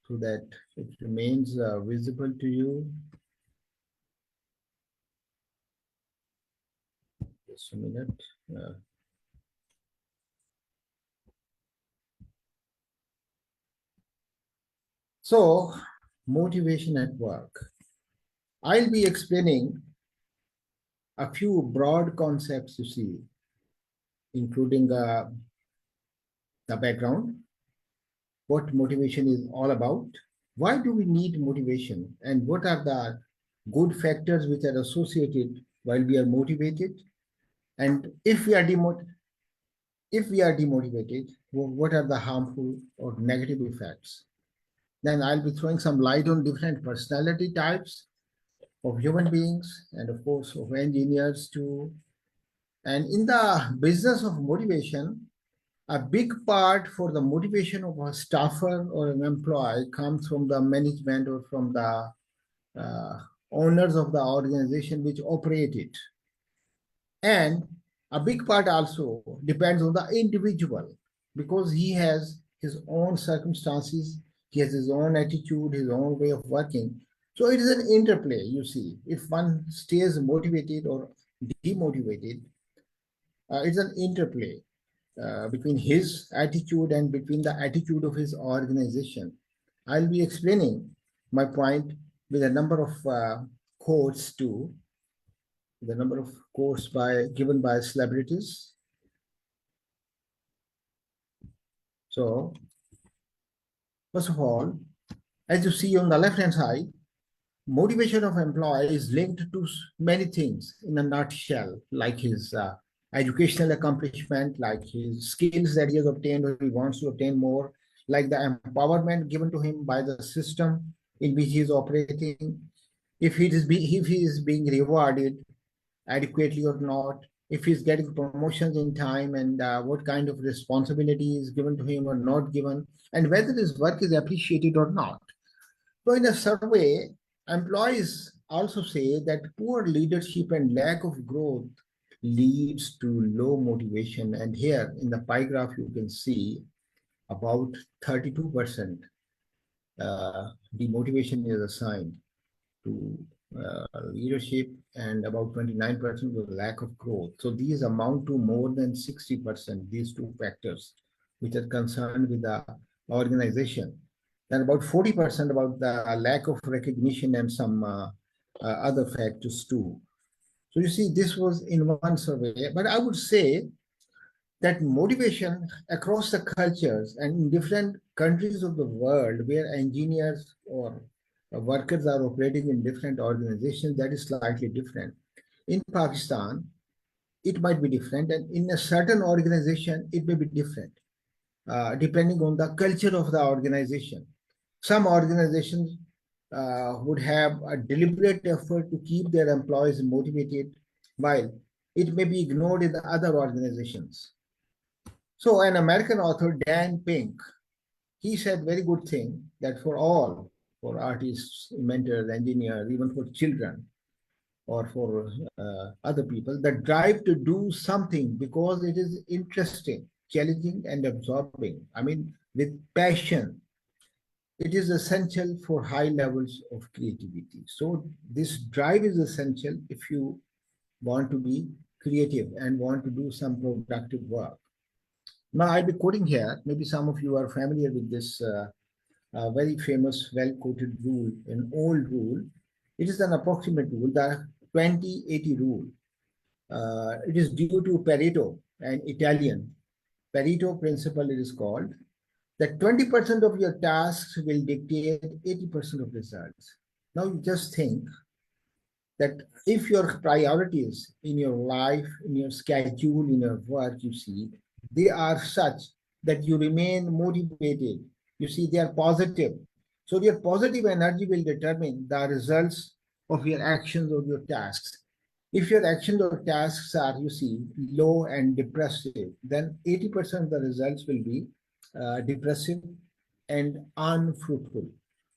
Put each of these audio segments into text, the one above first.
so that it remains visible to you. Just a minute. So, motivation at work. I'll be explaining a few broad concepts, you see, including the background, what motivation is all about, why do we need motivation, and what are the good factors which are associated while we are motivated, and if we are demotivated, what are the harmful or negative effects. Then I'll be throwing some light on different personality types of human beings and of course of engineers too. And in the business of motivation, a big part for the motivation of a staffer or an employee comes from the management or from the uh, owners of the organization which operate it. And a big part also depends on the individual because he has his own circumstances, he has his own attitude, his own way of working. So it is an interplay, you see. If one stays motivated or demotivated, it's an interplay between his attitude and between the attitude of his organization. I'll be explaining my point with a number of quotes too, the number of quotes given by celebrities. So, first of all, as you see on the left-hand side, motivation of employee is linked to many things in a nutshell, like his educational accomplishment, like his skills that he has obtained or he wants to obtain more, like the empowerment given to him by the system in which he is operating, if he is being rewarded adequately or not, if he's getting promotions in time, and what kind of responsibility is given to him or not given, and whether his work is appreciated or not. So, in a survey, employees also say that poor leadership and lack of growth leads to low motivation. And here in the pie graph, you can see about 32% demotivation is assigned to leadership and about 29% with lack of growth. So these amount to more than 60%, these two factors, which are concerned with the organization. And about 40% about the lack of recognition and some other factors too. So you see, this was in one survey, but I would say that motivation across the cultures and in different countries of the world where engineers or workers are operating in different organizations, that is slightly different. In Pakistan, it might be different, and in a certain organization, it may be different, depending on the culture of the organization. Some organizations would have a deliberate effort to keep their employees motivated, while it may be ignored in the other organizations. So an American author, Dan Pink, he said very good thing that for all, for artists, inventors, engineers, even for children or for other people, the drive to do something because it is interesting, challenging, and absorbing. I mean, with passion, it is essential for high levels of creativity. So this drive is essential if you want to be creative and want to do some productive work. Now, I'll be quoting here. Maybe some of you are familiar with this very famous, well-quoted rule, an old rule. It is an approximate rule, the 20-80 rule. It is due to Pareto, an Italian. Pareto principle it is called, that 20% of your tasks will dictate 80% of results. Now, you just think that if your priorities in your life, in your schedule, in your work, you see, they are such that you remain motivated. You see, they are positive. So your positive energy will determine the results of your actions or your tasks. If your actions or tasks are, you see, low and depressive, then 80% of the results will be depressive and unfruitful.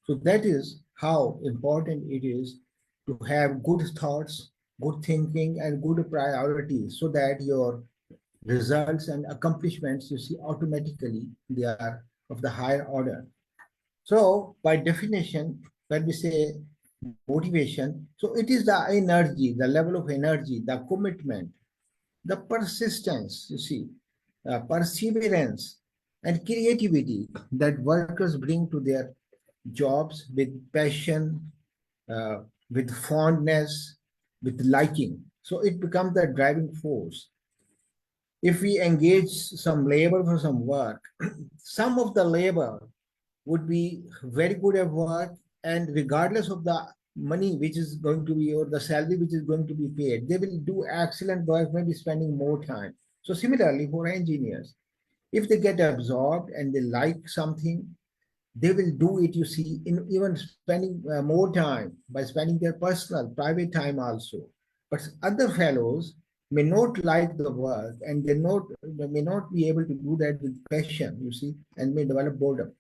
So that is how important it is to have good thoughts, good thinking, and good priorities so that your results and accomplishments, you see, automatically they are of the higher order. So, by definition, when we say motivation, so it is the energy, the level of energy, the commitment, the persistence, you see, perseverance, and creativity that workers bring to their jobs with passion, uh, with fondness, with liking. So it becomes the driving force. If we engage some labor for some work, some of the labor would be very good at work, and regardless of the money which is going to be or the salary which is going to be paid, they will do excellent work, maybe spending more time. So similarly for engineers, if they get absorbed and they like something, they will do it, you see, in even spending more time by spending their personal private time also. But other fellows may not like the work, and they may not be able to do that with passion, you see, and may develop boredom.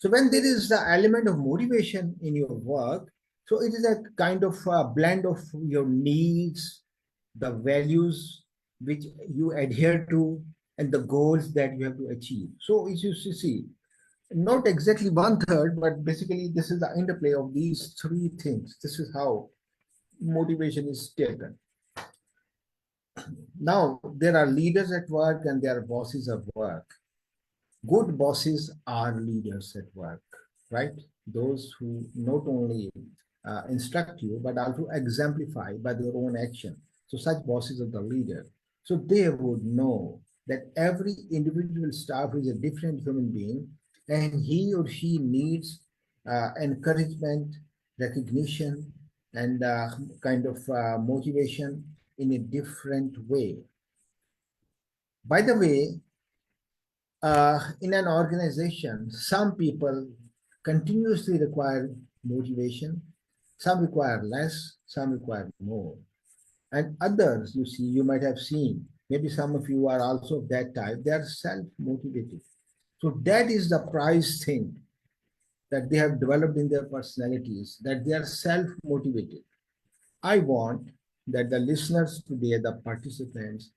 So when there is the element of motivation in your work, so it is a kind of a blend of your needs, the values which you adhere to, and the goals that you have to achieve. So as you see, not exactly one third, but basically this is the interplay of these three things. This is how motivation is taken. Now, there are leaders at work and there are bosses at work. Good bosses are leaders at work, right? Those who not only instruct you, but also exemplify by their own action. So such bosses are the leader. So they would know that every individual staff is a different human being, and he or she needs encouragement, recognition, and kind of motivation in a different way. By the way, in an organization, some people continuously require motivation, some require less, some require more. And others, you see, you might have seen, maybe some of you are also of that type, they are self motivated. So that is the prize thing that they have developed in their personalities, that they are self motivated. I want that the listeners today, the participants,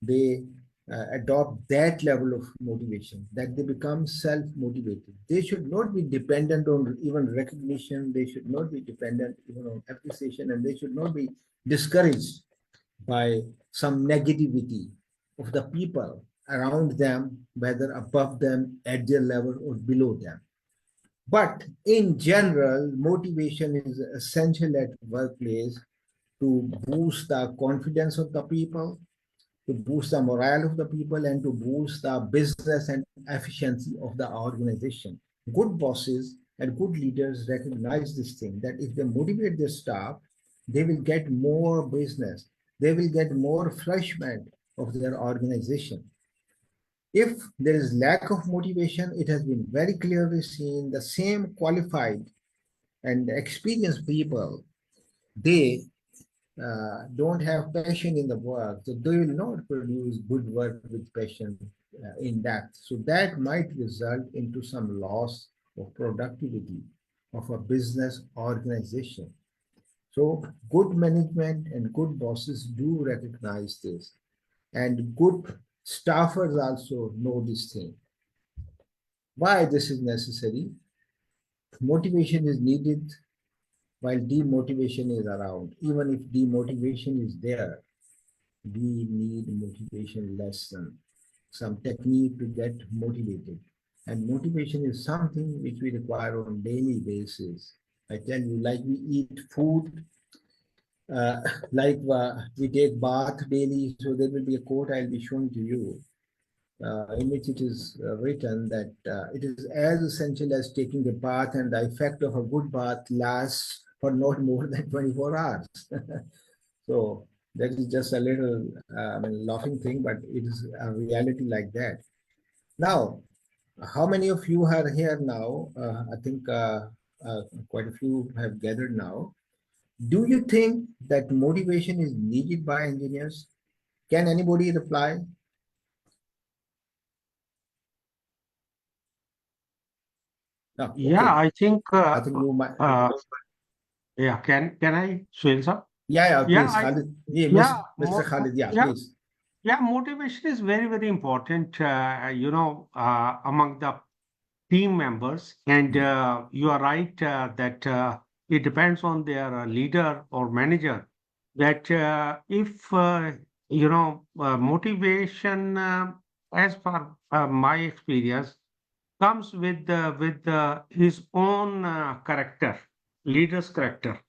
they adopt that level of motivation, that they become self-motivated. They should not be dependent on even recognition. They should not be dependent even on appreciation, and they should not be discouraged by some negativity of the people around them, whether above them, at their level, or below them. But in general, motivation is essential at workplace to boost the confidence of the people, to boost the morale of the people, and to boost the business and efficiency of the organization. Good bosses and good leaders recognize this thing, that if they motivate their staff, they will get more business, they will get more flourishment of their organization. If there is lack of motivation, it has been very clearly seen the same qualified and experienced people, they don't have passion in the work, so they will not produce good work with passion in that. So that might result into some loss of productivity of a business organization. So good management and good bosses do recognize this, and good staffers also know this thing. Why this is necessary? Motivation is needed while demotivation is around. Even if demotivation is there, we need motivation lesson, some technique to get motivated. And motivation is something which we require on daily basis. I tell you, like we eat food, uh, like we take bath daily. So there will be a quote I'll be showing to you, in which it is written that it is as essential as taking a bath, and the effect of a good bath lasts for not more than 24 hours. So that is just a little laughing thing, but it is a reality like that. Now, how many of you are here now? I think quite a few have gathered now. Do you think that motivation is needed by engineers? Can anybody reply? No, Yeah, okay. I think, I think you might. uh, yeah, can I swing some? Yeah, yeah, Yeah, please, Khalid. Yeah, yeah, Mr. Khalid, yeah, yeah, please. yeah, motivation is very, very important, among the team members. And you are right that it depends on their leader or manager. That if motivation, as per my experience, comes with his own character, leader's character.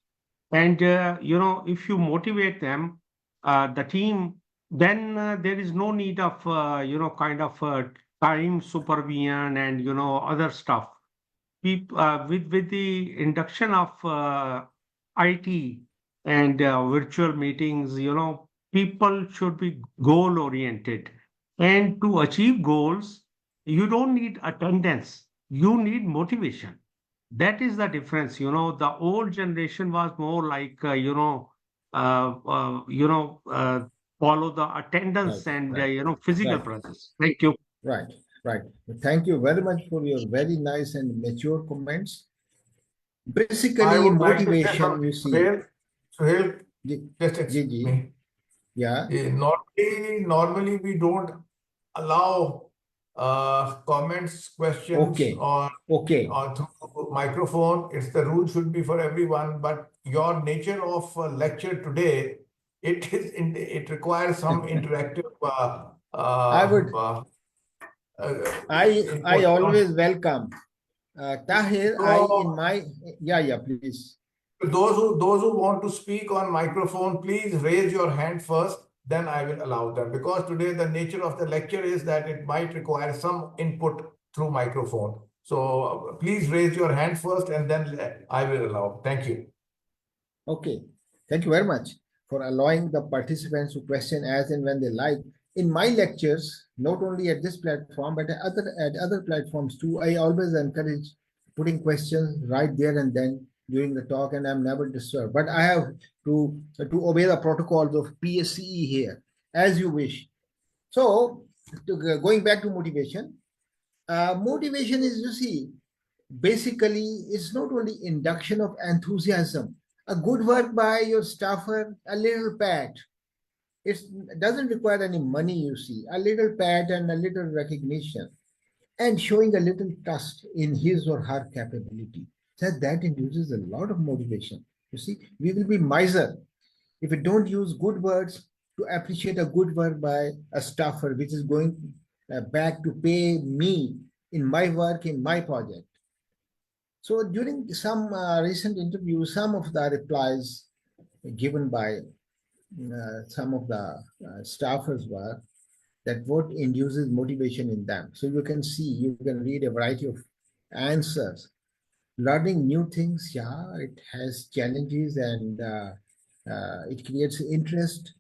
And if you motivate them, the team, then there is no need of kind of time supervision and other stuff. With the induction of IT and virtual meetings, people should be goal oriented. And to achieve goals, you don't need attendance, you need motivation. That is the difference. The old generation was more like, uh, uh, you know, uh, follow the Right, attendance and, right, physical right, presence. Thank you. right, right. Thank you very much for your very nice and mature comments. I Basically, would like to say motivation, something, you see, Suhail, ji just ji excuse ji, me. yeah, Normally we don't allow comments, questions, okay, okay. or through microphone. It's the rule should be for everyone, but your nature of lecture today, it requires some interactive I would, I input. always welcome. Tahir, in So my, yeah, please. those who want to speak on microphone, please raise your hand first, then I will allow them. Because today the nature of the lecture is that it might require some input through microphone. So please raise your hand first and then I will allow. Thank you. Okay, thank you very much for allowing the participants to question as and when they like. In my lectures, not only at this platform, but at other platforms too, I always encourage putting questions right there and then during the talk, and I'm never disturbed. But I have to obey the protocols of PSCE here, as you wish. So, going back to motivation, motivation is, you see, basically it's not only induction of enthusiasm. A good work by your staffer, a little pat. It doesn't require any money, you see, a little pat and a little recognition, and showing a little trust in his or her capability. That induces a lot of motivation. You see, we will be miser if we don't use good words to appreciate a good work by a staffer, which is going back to pay me in my work, in my project. So during some recent interviews, some of the replies given by some of the staffers were that what induces motivation in them. So you can see, you can read a variety of answers. Learning new things, yeah, it has challenges and it creates interest.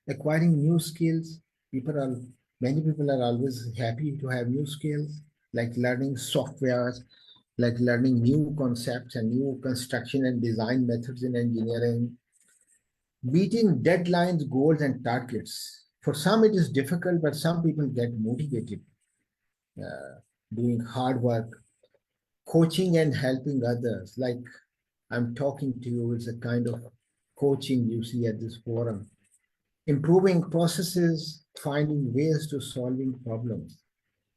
Acquiring new skills, people are many people are always happy to have new skills, like learning softwares, like learning new concepts and new construction and design methods in engineering, meeting deadlines, goals, and targets. For some, it is difficult, but some people get motivated doing hard work, coaching and helping others. Like I'm talking to you, it's a kind of coaching you see at this forum. Improving processes, finding ways to solving problems.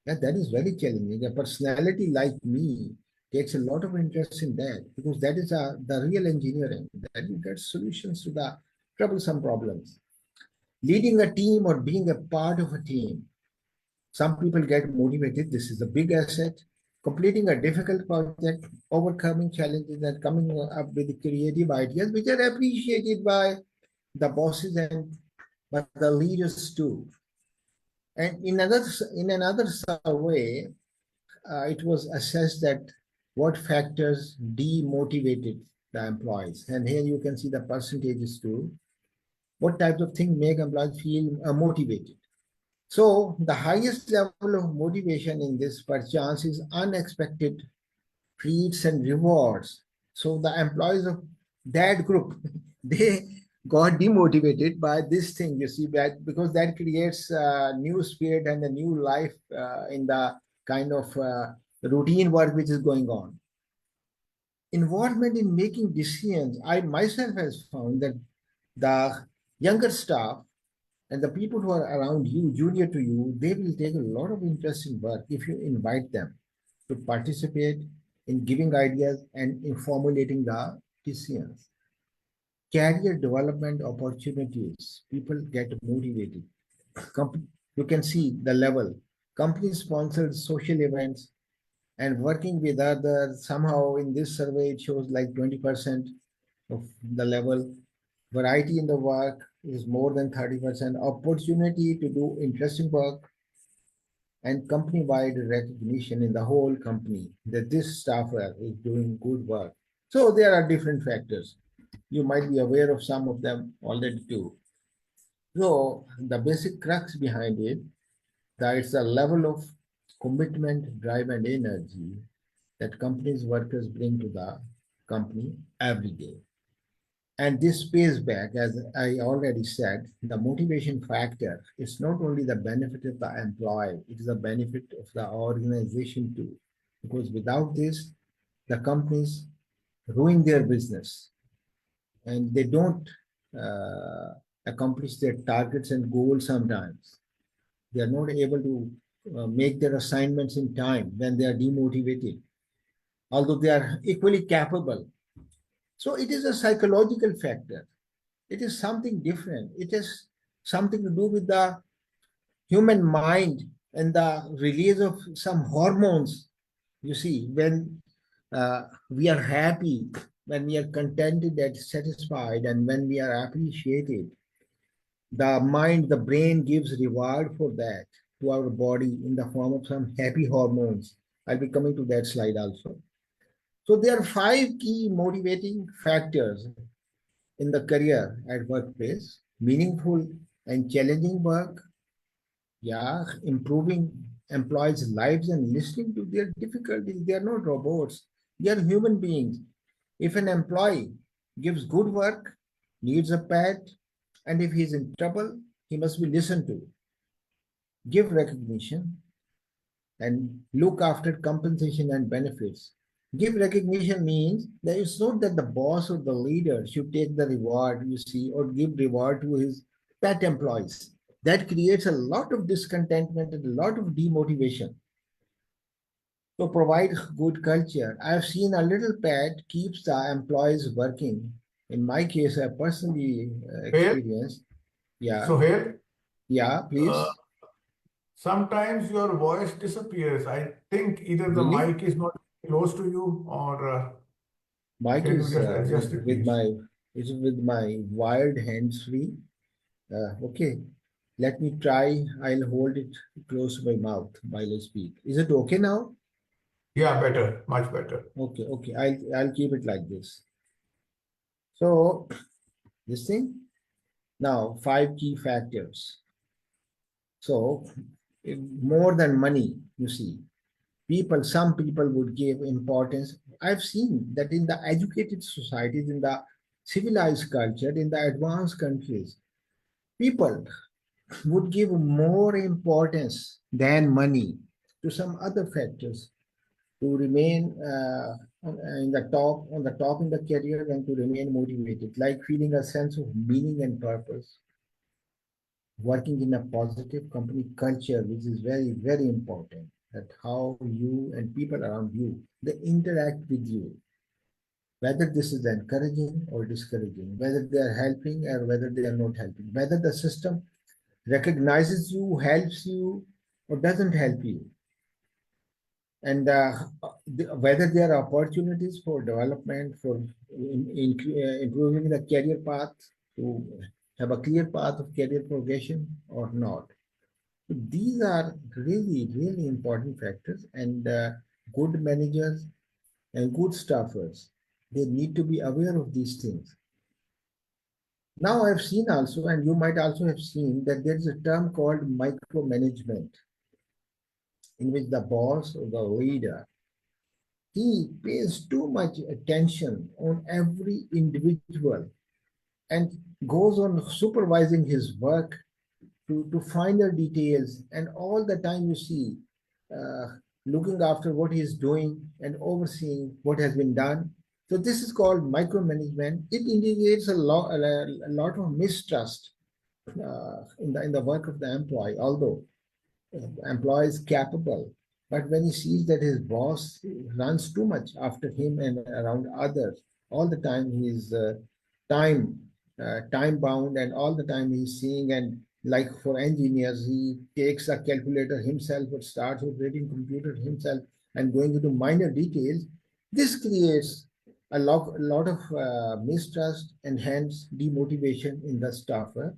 Yeah, that is very challenging. A personality like me takes a lot of interest in that because that is the real engineering, that you get solutions to the troublesome problems. Leading a team or being a part of a team. Some people get motivated. This is a big asset. Completing a difficult project, overcoming challenges, and coming up with creative ideas, which are appreciated by the bosses and by the leaders too. And in another survey, it was assessed that what factors demotivated the employees. And here you can see the percentages too. What types of things make employees feel motivated? So the highest level of motivation in this perchance is unexpected treats and rewards. So the employees of that group, they got demotivated by this thing, you see, that because that creates a new spirit and a new life in the kind of routine work which is going on. Involvement in making decisions, I myself has found that the younger staff and the people who are around you, junior to you, they will take a lot of interest in work if you invite them. to participate in giving ideas and in formulating the decisions. Career development opportunities, people get motivated. You can see the level. Companies sponsored social events and working with others. Somehow in this survey, it shows like 20% of the level. Variety in the work is more than 30%. Opportunity to do interesting work and company-wide recognition in the whole company that this staffer is doing good work. So there are different factors. You might be aware of some of them already too. So the basic crux behind it, that it's a level of commitment, drive, and energy that companies' workers bring to the company every day. And this pays back, as I already said, the motivation factor is not only the benefit of the employee, it is a benefit of the organization too. Because without this, the companies ruin their business and they don't uh, accomplish their targets and goals sometimes. They are not able to make their assignments in time when they are demotivated, although they are equally capable. So it is a psychological factor. It is something different. It is something to do with the human mind and the release of some hormones. You see, when we are happy, when we are contented and satisfied, and when we are appreciated, the mind, the brain gives reward for that to our body in the form of some happy hormones. I'll be coming to that slide also. So there are five key motivating factors in the career at workplace: meaningful and challenging work, yeah, improving employees' lives and listening to their difficulties. They are not robots, they are human beings. If an employee gives good work, needs a pat, and if he's in trouble, he must be listened to. Give recognition and look after compensation and benefits. Give recognition means that it's not that the boss or the leader should take the reward, you see, or give reward to his pet employees. That creates a lot of discontentment and a lot of demotivation. So provide good culture. I've seen a little pet keeps the employees working. In my case, I personally Sohail, experienced. Yeah, Sohail, yeah, uh, please. sometimes your voice disappears. I think either the Really? mic is not close to you or Mic can you is just adjust it, with please? my is with my wired hands free. Okay, let me try. I'll hold it close to my mouth while I speak. Is it okay now? Yeah, better, much better. Okay, okay. I'll keep it like this. So this thing now five key factors. So more than money, you see, some people would give importance. I've seen that in the educated societies, in the civilized culture, in the advanced countries, people would give more importance than money to some other factors to remain in the top on the top in the career and to remain motivated, like feeling a sense of meaning and purpose, working in a positive company culture, which is very, very important, that how you and people around you, they interact with you, whether this is encouraging or discouraging, whether they are helping or whether they are not helping, whether the system recognizes you, helps you, or doesn't help you, and whether there are opportunities for development, for improving the career path, to have a clear path of career progression or not. These are really, really important factors, and good managers and good staffers, they need to be aware of these things. Now, I've seen also, and you might also have seen, that there is a term called micromanagement, in which the boss or the leader, he pays too much attention on every individual and goes on supervising his work to finer details, and all the time you see uh, looking after what he's doing and overseeing what has been done. So this is called micromanagement. It indicates a lot of mistrust in the work of the employee, although employee is capable. But when he sees that his boss runs too much after him and around others, all the time he's time time bound, and all the time he's seeing, and like for engineers, he takes a calculator himself or starts operating computer himself and going into minor details. This creates a lot of mistrust and hence demotivation in the staffer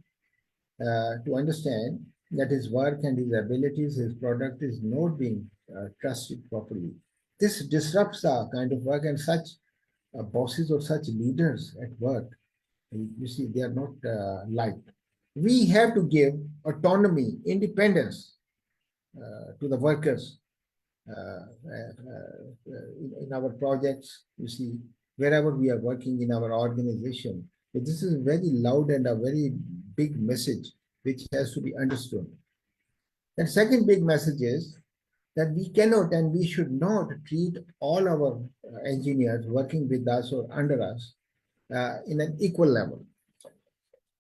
to understand that his work and his abilities, his product is not being trusted properly. This disrupts the kind of work, and such bosses or such leaders at work, you see, they are not liked. We have to give autonomy, independence to the workers in our projects, you see, wherever we are working in our organization. So this is very loud and a very big message which has to be understood. And second big message is that we cannot and we should not treat all our engineers working with us or under us in an equal level.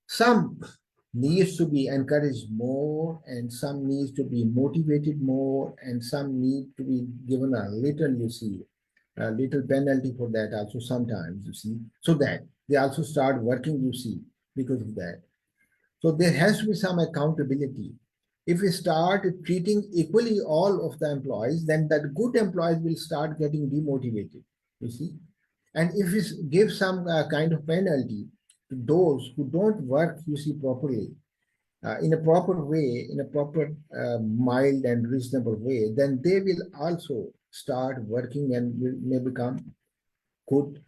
Some needs to be encouraged more, and some needs to be motivated more, and some need to be given a little, you see, a little penalty for that also sometimes, you see, so that they also start working, you see, because of that. So there has to be some accountability. If we start treating equally all of the employees, then that good employees will start getting demotivated, you see. And if we give some kind of penalty to those who don't work, you see, properly, in a proper way, in a proper mild and reasonable way, then they will also start working and may become good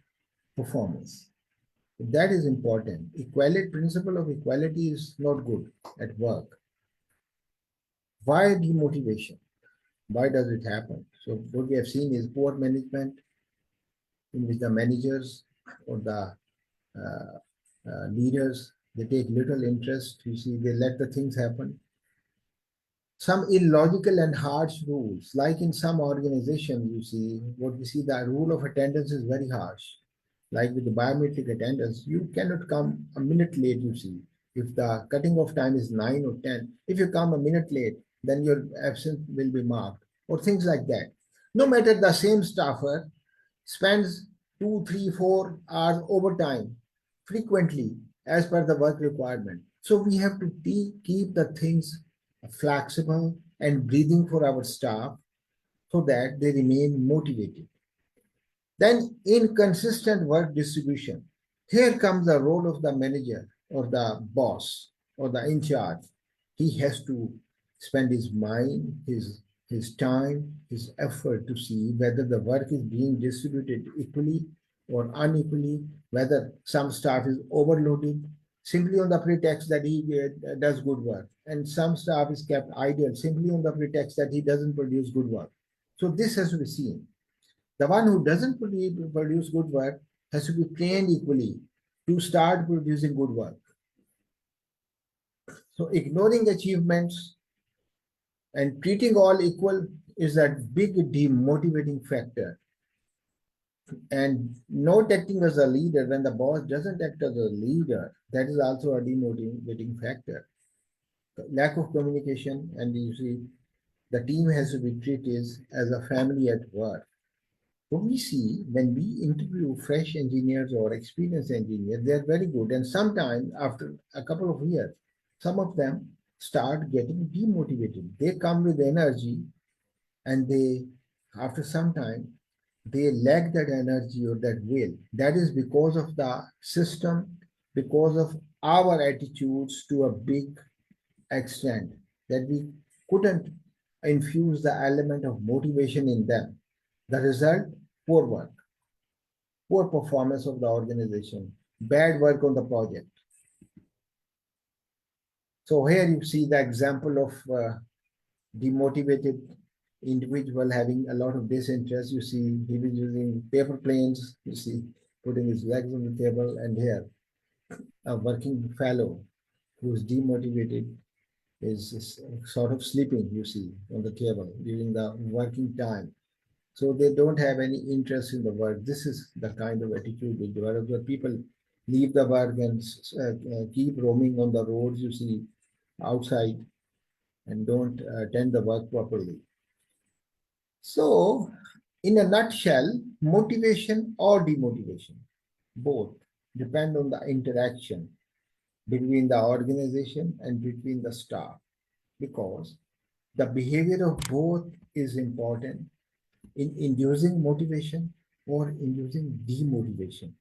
performance. That is important. Equality, principle of equality is not good at work. Why demotivation? Why does it happen? So what we have seen is poor management, in which the managers or the leaders, they take little interest. You see, they let the things happen. Some illogical and harsh rules, like in some organizations, you see, what we see, the rule of attendance is very harsh. Like with the biometric attendance, you cannot come a minute late, you see. If the cutting off time is 9 or 10, if you come a minute late, then your absence will be marked, or things like that. No matter, the same staffer spends 2, 3, 4 hours overtime frequently as per the work requirement. So we have to keep the things flexible and breathing for our staff so that they remain motivated. Then inconsistent work distribution. Here comes the role of the manager or the boss or the in charge. He has to spend his mind, his time, his effort to see whether the work is being distributed equally or unequally, whether some staff is overloaded simply on the pretext that he does good work, and some staff is kept idle simply on the pretext that he doesn't produce good work. So this has to be seen. The one who doesn't produce good work has to be trained equally to start producing good work. So ignoring achievements and treating all equal is a big demotivating factor. And not acting as a leader, when the boss doesn't act as a leader, that is also a demotivating factor. Lack of communication, and you see, the team has to be treated as a family at work. What we see when we interview fresh engineers or experienced engineers, they are very good. And sometimes after a couple of years, some of them start getting demotivated. They come with energy, and they, after some time, they lack that energy or that will. That is because of the system, because of our attitudes to a big extent, that we couldn't infuse the element of motivation in them. The result, poor work, poor performance of the organization, bad work on the project. So here you see the example of demotivated individual having a lot of disinterest. You see, he was using paper planes, you see, putting his legs on the table, and here a working fellow who's demotivated is sort of sleeping, you see, on the table during the working time. So they don't have any interest in the work. This is the kind of attitude we develop, where people leave the work and keep roaming on the roads, you see, outside, and don't attend the work properly. So, in a nutshell, motivation or demotivation, both depend on the interaction between the organization and between the staff, because the behavior of both is important in inducing motivation or inducing demotivation.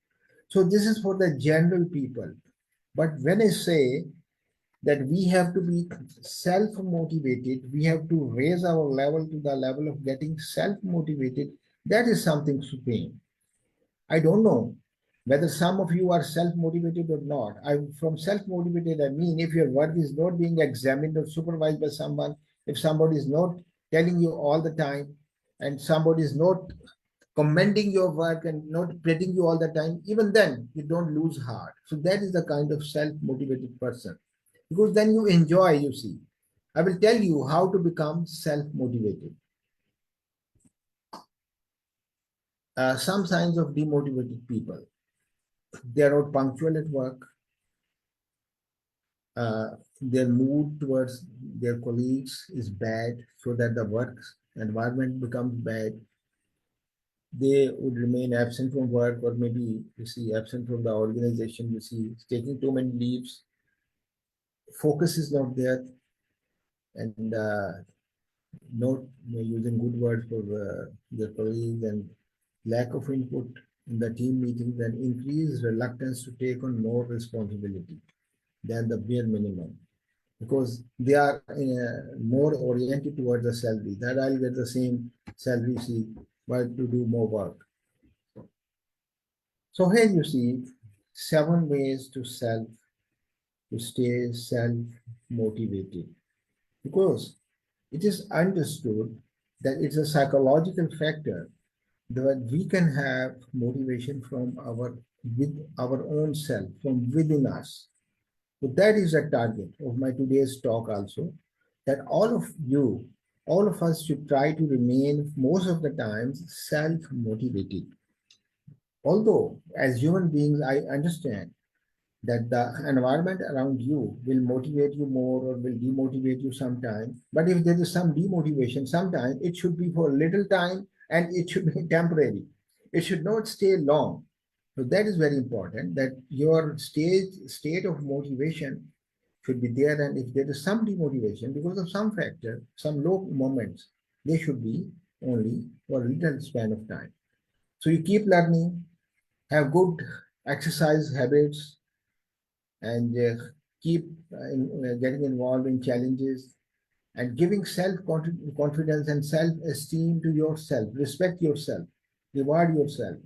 So, this is for the general people. But when I say that we have to be self motivated, we have to raise our level to the level of getting self motivated, that is something supreme. I don't know whether some of you are self motivated or not. From self motivated, I mean if your work is not being examined or supervised by someone, if somebody is not telling you all the time, and somebody is not commending your work and not praising you all the time, even then you don't lose heart. So that is the kind of self motivated person, because then you enjoy, you see. I will tell you how to become self motivated. Some signs of demotivated people: they are not punctual at work, their mood towards their colleagues is bad, so that the work environment becomes bad. They would remain absent from work, or maybe you see absent from the organization, you see taking too many leaves, focus is not there, and not using good words for their colleagues, and lack of input in the team meetings, and increased reluctance to take on more responsibility than the bare minimum, because they are more oriented towards the salary, that I'll get the same salary, see, but to do more work. So here you see 7 ways to stay self motivated, because it is understood that it's a psychological factor that we can have motivation from our own self, from within us. So that is the target of my today's talk also, that all of us should try to remain most of the times self-motivated. Although as human beings, I understand that the environment around you will motivate you more or will demotivate you sometime. But if there is some demotivation, sometime it should be for a little time and it should be temporary. It should not stay long. So that is very important, that your state of motivation should be there. And if there is some demotivation because of some factor, some low moments, they should be only for a little span of time. So you keep learning, have good exercise habits, and keep getting involved in challenges, and giving self confidence and self esteem to yourself. Respect yourself, reward yourself,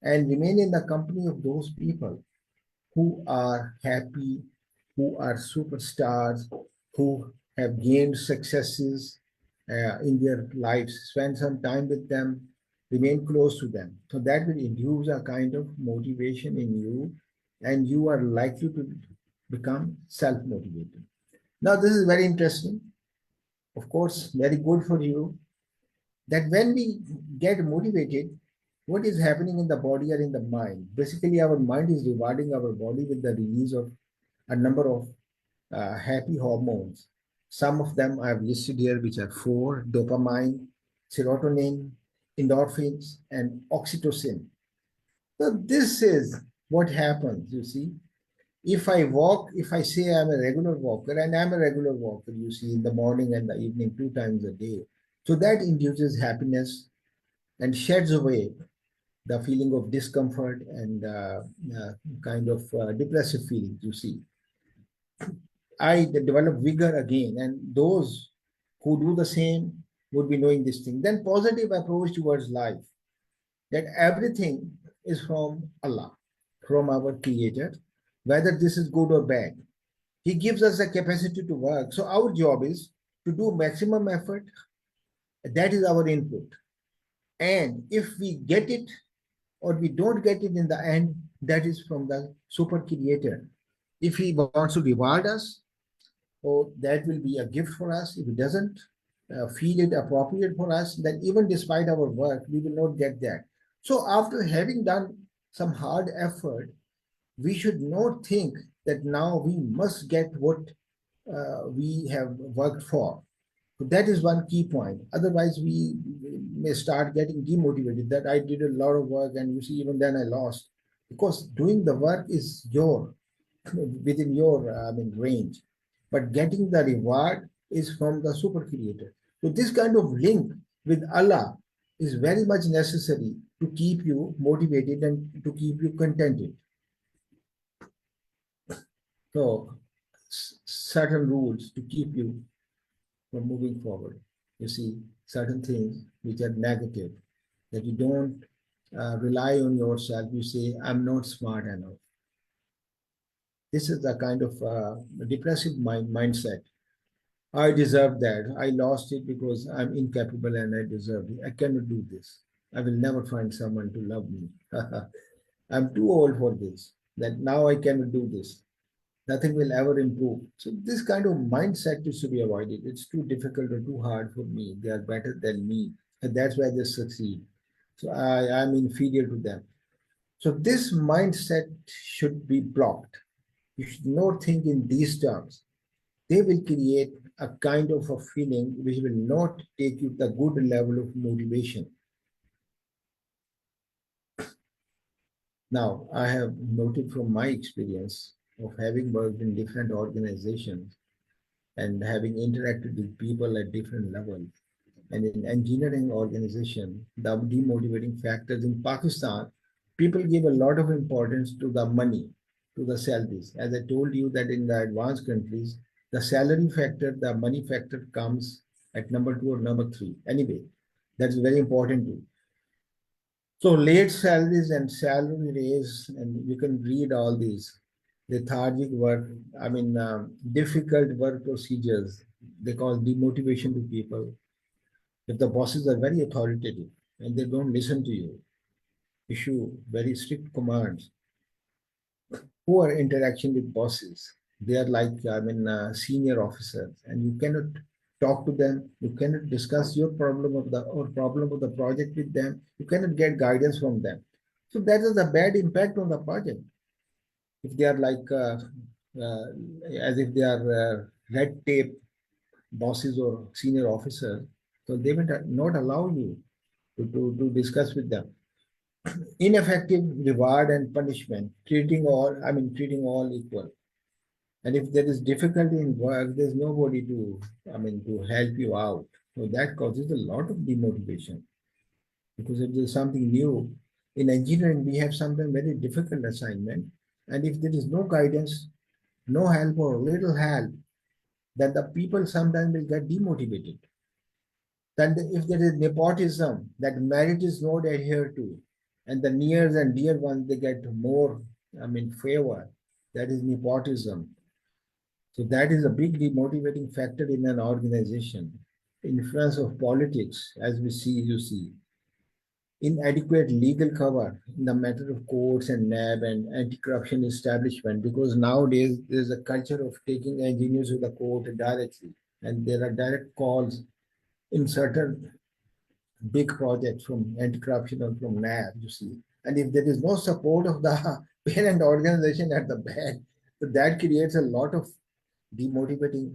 and remain in the company of those people who are happy, who are superstars, who have gained successes in their lives. Spend some time with them, remain close to them. So that will induce a kind of motivation in you, and you are likely to become self motivated. Now, this is very interesting, of course, very good for you, that when we get motivated, what is happening in the body or in the mind? Basically, our mind is rewarding our body with the release of a number of happy hormones. Some of them I have listed here, which are four: dopamine, serotonin, endorphins, and oxytocin. So, this is what happens, you see. If I walk, if I say I'm a regular walker, and I'm a regular walker, you see, in the morning and the evening, 2 times a day, so that induces happiness and sheds away the feeling of discomfort and kind of depressive feelings, you see. I develop vigor again, and those who do the same would be knowing this thing. Then positive approach towards life, that everything is from Allah, from our Creator, whether this is good or bad. He gives us the capacity to work. So our job is to do maximum effort. That is our input. And if we get it or we don't get it in the end, that is from the super creator. If he wants to reward us, oh, that will be a gift for us. If he doesn't feel it appropriate for us, then even despite our work, we will not get that. So after having done some hard effort, we should not think that now we must get what we have worked for. So that is one key point. Otherwise, we may start getting demotivated that I did a lot of work and you see, even then I lost. Because doing the work is within your range. But getting the reward is from the super creator. So this kind of link with Allah is very much necessary to keep you motivated and to keep you contented. So certain rules to keep you from moving forward. You see, certain things which are negative, that you don't rely on yourself. You say, I'm not smart enough. This is the kind of depressive mindset. I deserve that. I lost it because I'm incapable and I deserve it. I cannot do this. I will never find someone to love me. I'm too old for this. That now I cannot do this. Nothing will ever improve. So this kind of mindset is to be avoided. It's too difficult or too hard for me. They are better than me. And that's why they succeed. So I am inferior to them. So this mindset should be blocked. You should not think in these terms. They will create a kind of a feeling which will not take you the good level of motivation. Now, I have noted from my experience of having worked in different organizations and having interacted with people at different levels. And in engineering organization, the demotivating factors in Pakistan, people give a lot of importance to the money, to the salaries. As I told you that in the advanced countries, the salary factor, the money factor comes at number 2 or number 3. Anyway, that's very important too. So late salaries and salary raise, and you can read all these lethargic work, difficult work procedures. They cause demotivation to people. If the bosses are very authoritative and they don't listen to you, issue very strict commands, poor interaction with bosses. They are like, senior officers, and you cannot talk to them. You cannot discuss your problem of the project with them. You cannot get guidance from them. So that is a bad impact on the project. If they are like, uh, as if they are red tape bosses or senior officers, so they will not allow you to discuss with them. Ineffective reward and punishment, treating all equal. And if there is difficulty in work, there's nobody to help you out. So that causes a lot of demotivation. Because if there's something new, in engineering, we have sometimes very difficult assignment. And if there is no guidance, no help or little help, then the people sometimes will get demotivated. Then if there is nepotism, that merit is not adhered to, and the near and dear ones, they get more, favor. That is nepotism. So that is a big demotivating factor in an organization. Influence of politics, as you see. Inadequate legal cover in the matter of courts and NAB and anti-corruption establishment, because nowadays there's a culture of taking engineers to the court directly, and there are direct calls in certain big projects from anti-corruption and from NAB, you see. And if there is no support of the parent organization at the back, so that creates a lot of demotivating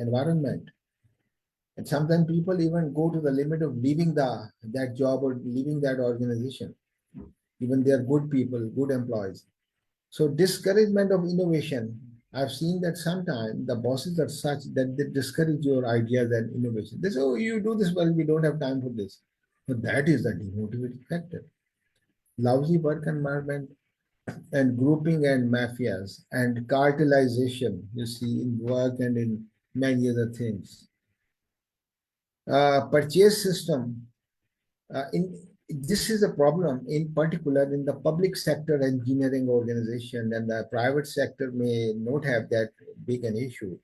environment. And sometimes people even go to the limit of leaving that job or leaving that organization. Even they are good people, good employees. So discouragement of innovation. I've seen that sometimes the bosses are such that they discourage your ideas and innovation. They say, oh, you do this well, we don't have time for this. But that is the demotivating factor. Lousy work environment and grouping and mafias and cartelization, you see, in work and in many other things. Purchase system. This is a problem in particular in the public sector engineering organization, and the private sector may not have that big an issue.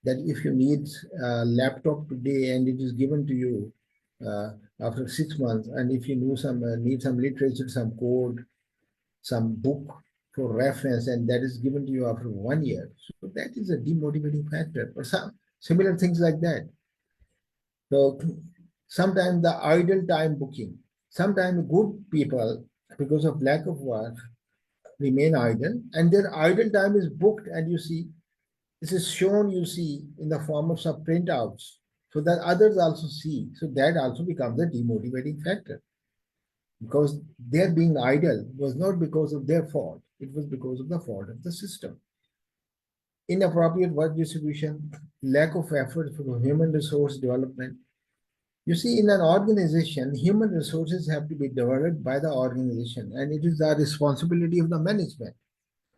That if you need a laptop today and it is given to you after 6 months, and if you need some literature, some code, some book for reference, and that is given to you after 1 year, so that is a demotivating factor. Or some similar things like that. So sometimes the idle time booking. Sometimes good people, because of lack of work, remain idle, and their idle time is booked. And you see, This is shown, you see, in the form of some printouts so that others also see. So that also becomes a demotivating factor because their being idle was not because of their fault, it was because of the fault of the system. Inappropriate work distribution, lack of effort for human resource development. You see, in an organization, human resources have to be developed by the organization, and it is the responsibility of the management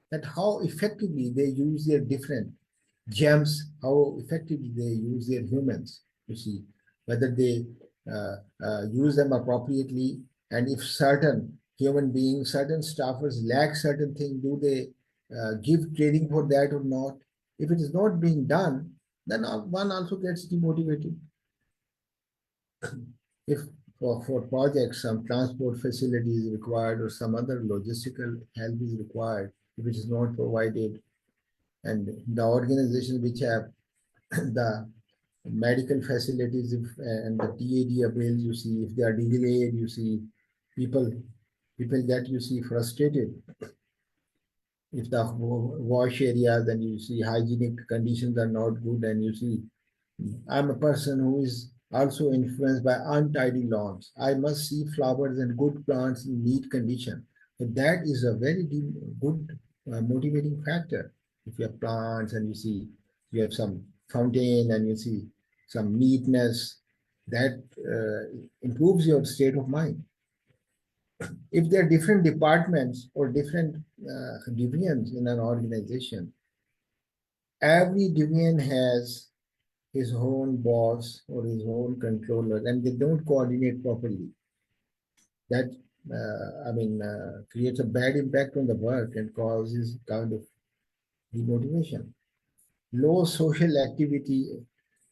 that how effectively they use their different gems, how effectively they use their humans, you see, whether they use them appropriately, and if certain human beings, certain staffers lack certain things, do they give training for that or not? If it is not being done, then one also gets demotivated. If for projects, some transport facility is required or some other logistical help is required, if it is not provided, and the organizations which have the medical facilities and the TAD bills, you see, if they are delayed, you see, people people get, you see, frustrated. If the wash areas and you see hygienic conditions are not good, and you see, I'm a person who is also influenced by untidy lawns. I must see flowers and good plants in neat condition. So that is a very good motivating factor. If you have plants and you see you have some fountain and you see some neatness, that improves your state of mind. If there are different departments or different divisions in an organization, every division has his own boss or his own controller, and they don't coordinate properly. That creates a bad impact on the work and causes kind of demotivation. Low social activity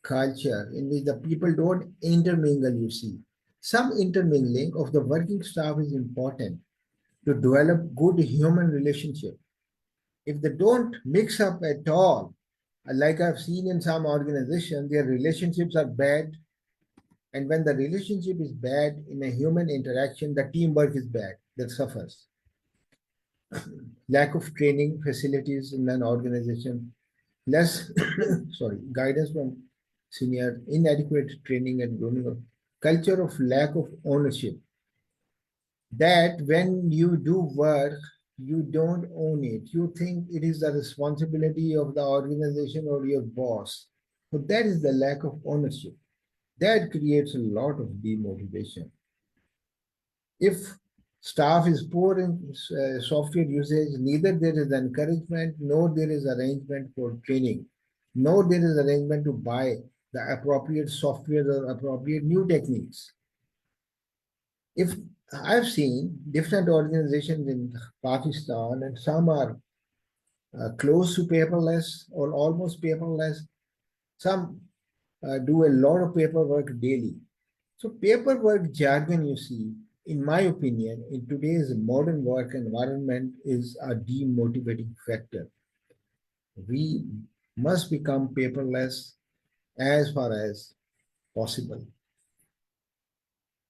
culture in which the people don't intermingle, you see. Some intermingling of the working staff is important to develop good human relationship. If they don't mix up at all, like I've seen in some organizations, their relationships are bad. And when the relationship is bad in a human interaction, the teamwork is bad, that suffers. Lack of training facilities in an organization, less guidance from senior, inadequate training and grooming of culture of lack of ownership. That when you do work, you don't own it. You think it is the responsibility of the organization or your boss. So that is the lack of ownership. That creates a lot of demotivation. If staff is poor in software usage, neither there is encouragement nor there is arrangement for training, nor there is arrangement to buy the appropriate software or appropriate new techniques. If I've seen different organizations in Pakistan, and some are close to paperless or almost paperless, some do a lot of paperwork daily. So paperwork jargon, you see, in my opinion, in today's modern work environment is a demotivating factor. We must become paperless as far as possible.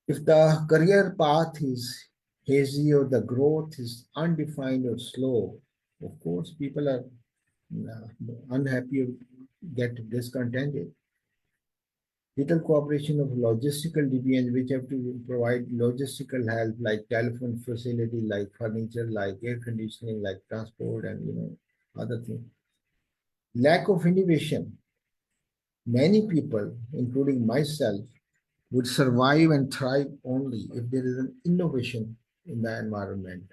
If the career path is hazy or the growth is undefined or slow, of course, people are unhappy or get discontented. Little cooperation of logistical deviants which have to provide logistical help like telephone facility, like furniture, like air conditioning, like transport, and other things. Lack of innovation. Many people, including myself, would survive and thrive only if there is an innovation in the environment,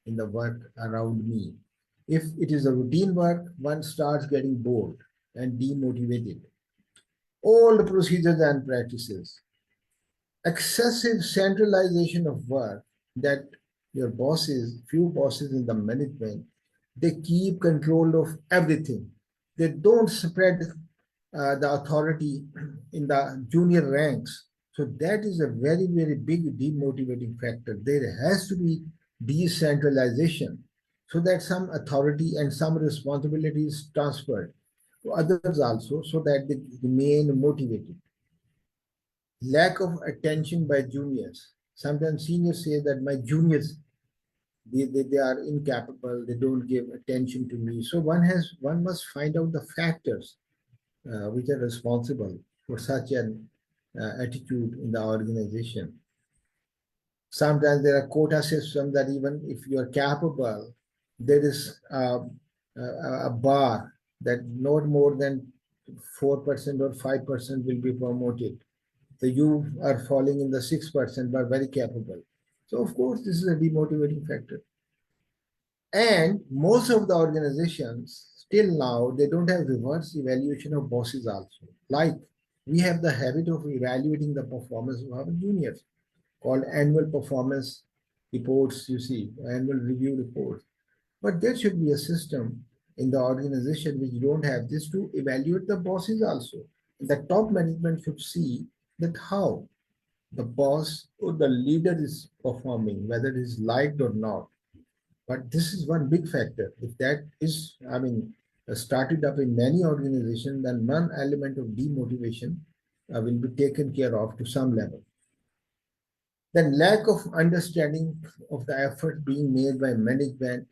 in the work around me. If it is a routine work, one starts getting bored and demotivated. Old procedures and practices, excessive centralization of work, that your bosses, few bosses in the management, they keep control of everything. They don't spread the authority in the junior ranks. So that is a very, very big demotivating factor. There has to be decentralization so that some authority and some responsibility is transferred to others also so that they remain motivated. Lack of attention by juniors. Sometimes seniors say that my juniors they are incapable, they don't give attention to me. So one must find out the factors which are responsible for such an attitude in the organization. Sometimes there are quota systems that even if you are capable, there is a bar that not more than 4% or 5% will be promoted. So you are falling in the 6%, but very capable. So of course, this is a demotivating factor. And most of the organizations still now they don't have reverse evaluation of bosses also. Like we have the habit of evaluating the performance of our juniors called annual performance reports, you see, annual review reports. But there should be a system in the organization which don't have this to evaluate the bosses also. The top management should see that how the boss or the leader is performing, whether it is liked or not. But this is one big factor. If that is, started up in many organizations, then one element of demotivation will be taken care of to some level. Then lack of understanding of the effort being made by management.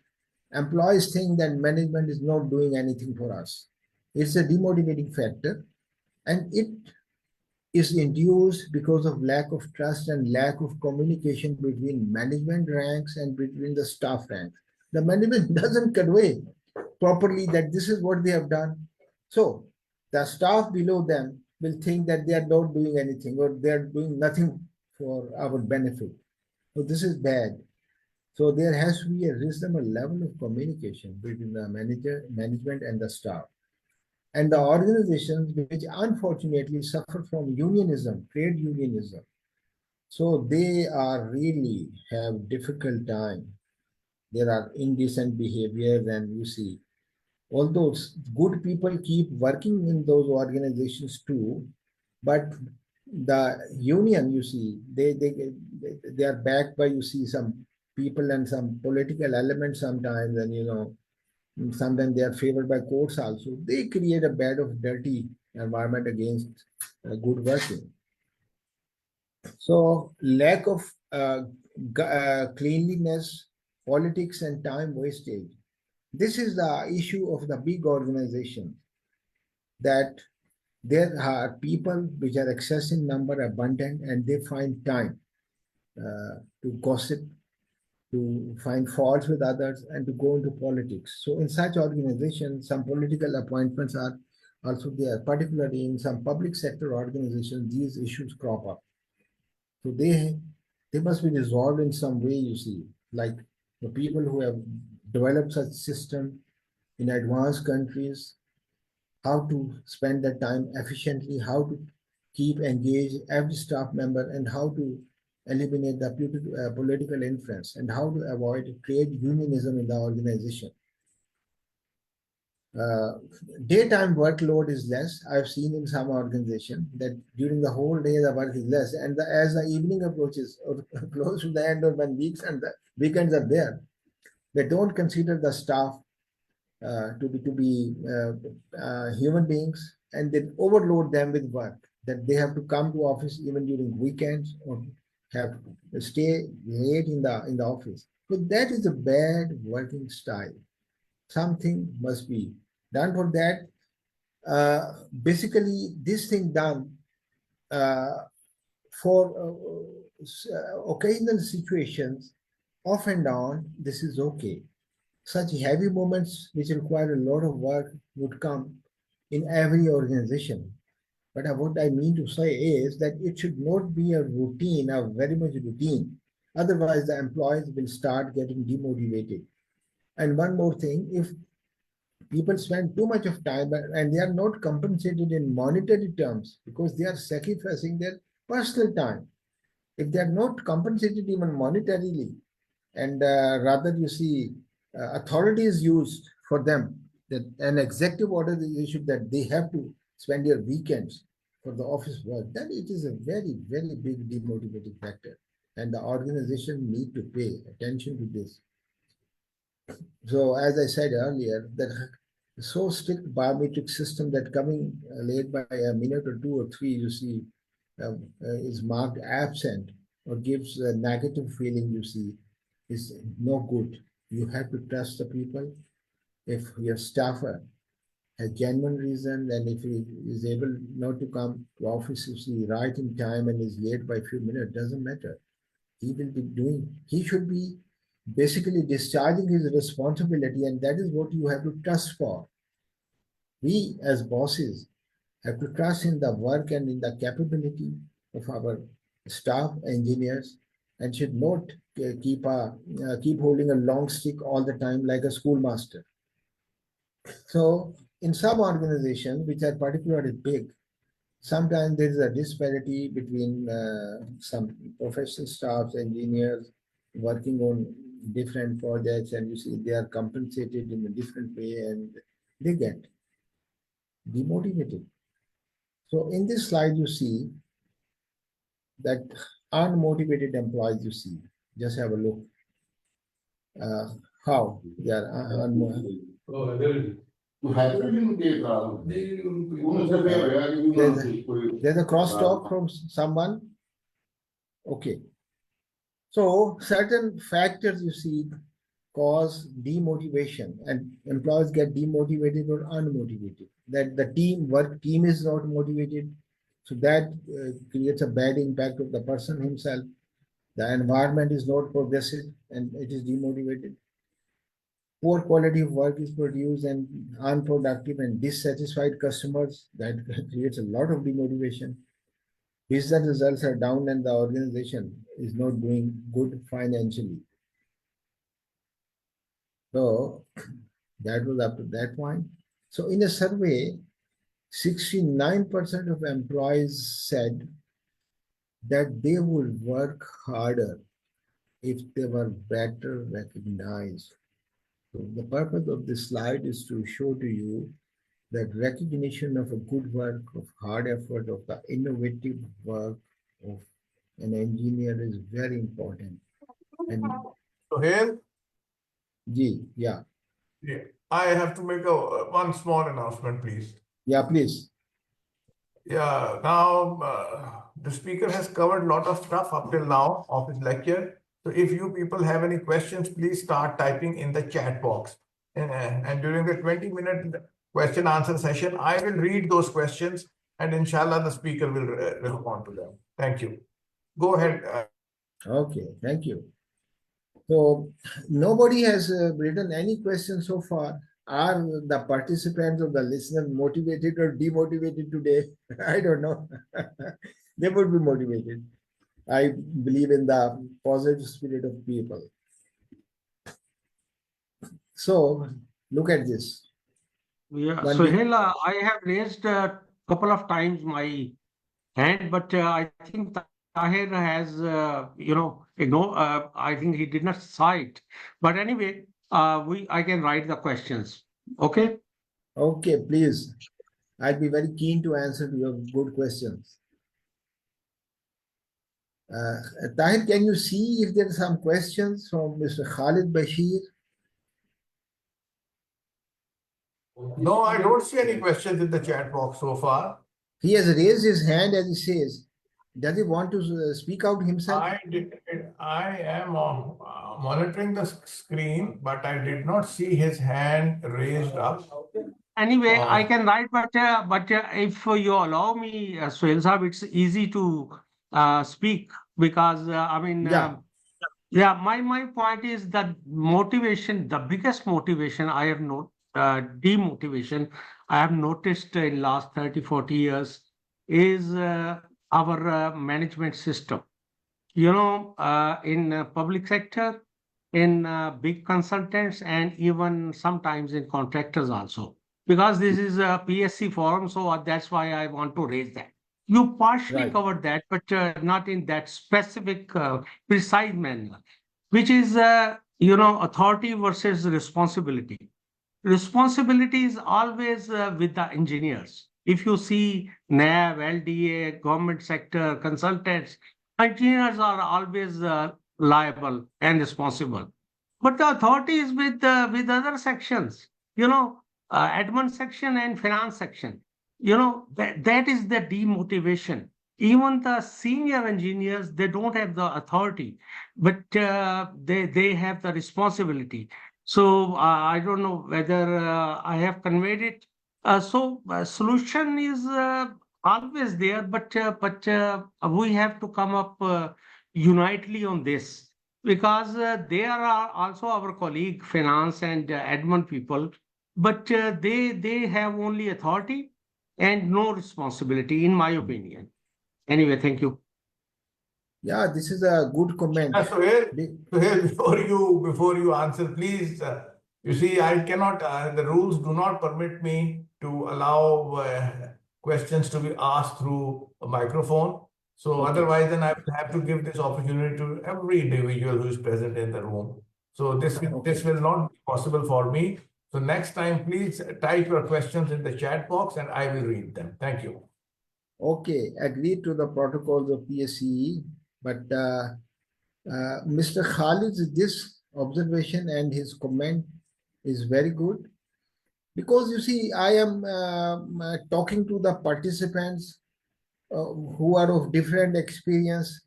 Employees think that management is not doing anything for us. It's a demotivating factor, and it is induced because of lack of trust and lack of communication between management ranks and between the staff ranks. The management doesn't convey properly that this is what they have done. So the staff below them will think that they are not doing anything or they are doing nothing for our benefit. So this is bad. So there has to be a reasonable level of communication between the management and the staff. And the organizations which unfortunately suffer from unionism, trade unionism, so they are really have difficult time. There are indecent behaviors, and you see, although good people keep working in those organizations too, but the union, you see, they are backed by, you see, some people and some political elements sometimes, and sometimes they are favored by courts also. They create a bed of dirty environment against good working. So lack of cleanliness, politics, and time wastage. This is the issue of the big organization, that there are people which are excess in number, abundant, and they find time to gossip, to find faults with others, and to go into politics. So in such organizations, some political appointments are also there, particularly in some public sector organizations, these issues crop up. So they must be resolved in some way, you see, like the people who have developed such system in advanced countries, how to spend their time efficiently, how to keep engaged every staff member, and how to eliminate the political influence, and how to avoid trade unionism in the organization. Uh, Daytime workload is less. I've seen in some organization that during the whole day the work is less, and as the evening approaches or close to the end, or when weeks and the weekends are there, they don't consider the staff to be human beings, and then overload them with work, that they have to come to office even during weekends, or have to stay late in the office. So that is a bad working style. Something must be done for that. Basically, this thing done uh, for occasional situations, off and on, this is okay. Such heavy moments which require a lot of work would come in every organization. But what I mean to say is that it should not be a routine, a very much routine. Otherwise, the employees will start getting demotivated. And one more thing, if people spend too much of time and they are not compensated in monetary terms because they are sacrificing their personal time, if they are not compensated even monetarily, and rather you see authority is used for them, that an executive order is issued that they have to spend their weekends for the office work, then it is a very, very big demotivating factor, and the organization need to pay attention to this. So as I said earlier, that so strict biometric system that coming late by a minute or two or three, you see, is marked absent or gives a negative feeling, you see. is no good. You have to trust the people. If your staffer has genuine reason, and if he is able not to come to office if he right in time and is late by a few minutes, doesn't matter. He should be basically discharging his responsibility, and that is what you have to trust for. We as bosses have to trust in the work and in the capability of our staff engineers, and should not keep holding a long stick all the time like a schoolmaster. So in some organizations which are particularly big, sometimes there is a disparity between some professional staffs, engineers working on different projects, and you see they are compensated in a different way and they get demotivated. So in this slide, you see that unmotivated employees, you see, just have a look uh, how they are unmotivated. There's a cross talk from someone. Okay. So certain factors you see cause demotivation, and employees get demotivated or unmotivated. That the team is not motivated, so that creates a bad impact of the person himself. The environment is not progressive and it is demotivated. Poor quality of work is produced and unproductive and dissatisfied customers, that creates a lot of demotivation. Business results are down and the organization is not doing good financially. So that was up to that point. So in a survey, 69% of employees said that they would work harder if they were better recognized. So the purpose of this slide is to show to you that recognition of a good work, of hard effort, of the innovative work of an engineer is very important. And So here, yeah, I have to make one small announcement, please. yeah, please. Yeah, now the speaker has covered a lot of stuff up till now of his lecture. So if you people have any questions, please start typing in the chat box. And during the 20-minute question answer session, I will read those questions and inshallah the speaker will respond to them. Thank you. Go ahead. Okay, thank you. So nobody has written any questions so far. Are the participants or the listeners motivated or demotivated today? I don't know. They would be motivated. I believe in the positive spirit of people. So look at this. Yeah, One big, Sohail, I have raised a couple of times my hand, but I think Tahir has, I think he did not cite. But anyway, I can write the questions. Okay. okay, please. I'd be very keen to answer your good questions. Tahir, can you see if there are some questions from Mr. Khalid Bashir? No, I don't see any questions in the chat box so far. He has raised his hand as he says. Does he want to speak out himself? I am monitoring the screen, but I did not see his hand raised up. Anyway, I can write, but if you allow me, Sohail Saab, it's easy to speak because Yeah, yeah, my point is that motivation, the biggest motivation I have demotivation I have noticed in last 30, 40 years is our management system. In public sector, in big consultants, and even sometimes in contractors also. Because this is a PSC forum, so that's why I want to raise that. You partially right. covered that, but not in that specific, precise manner, which is, authority versus responsibility. Responsibility is always with the engineers. If you see NAV, LDA, government sector, consultants, engineers are always liable and responsible. But the authority is with other sections, admin section and finance section. That is the demotivation. even the senior engineers, they don't have the authority, but they have the responsibility. So I don't know whether I have conveyed it. Solution is always there, but we have to come up unitely on this, because they are also our colleague, finance and admin people, but they have only authority and no responsibility, in my opinion. Anyway, thank you. Yeah, this is a good comment. Sohail, before you answer, please. You see, I cannot. The rules do not permit me to allow questions to be asked through a microphone. So Okay. otherwise, then I will have to give this opportunity to every individual who is present in the room. So this will not be possible for me. So next time, please type your questions in the chat box, and I will read them. Thank you. Okay, agreed to the protocols of PSCE, but Mr. Khalid's this observation and his comment is very good, because you see, I am talking to the participants who are of different experience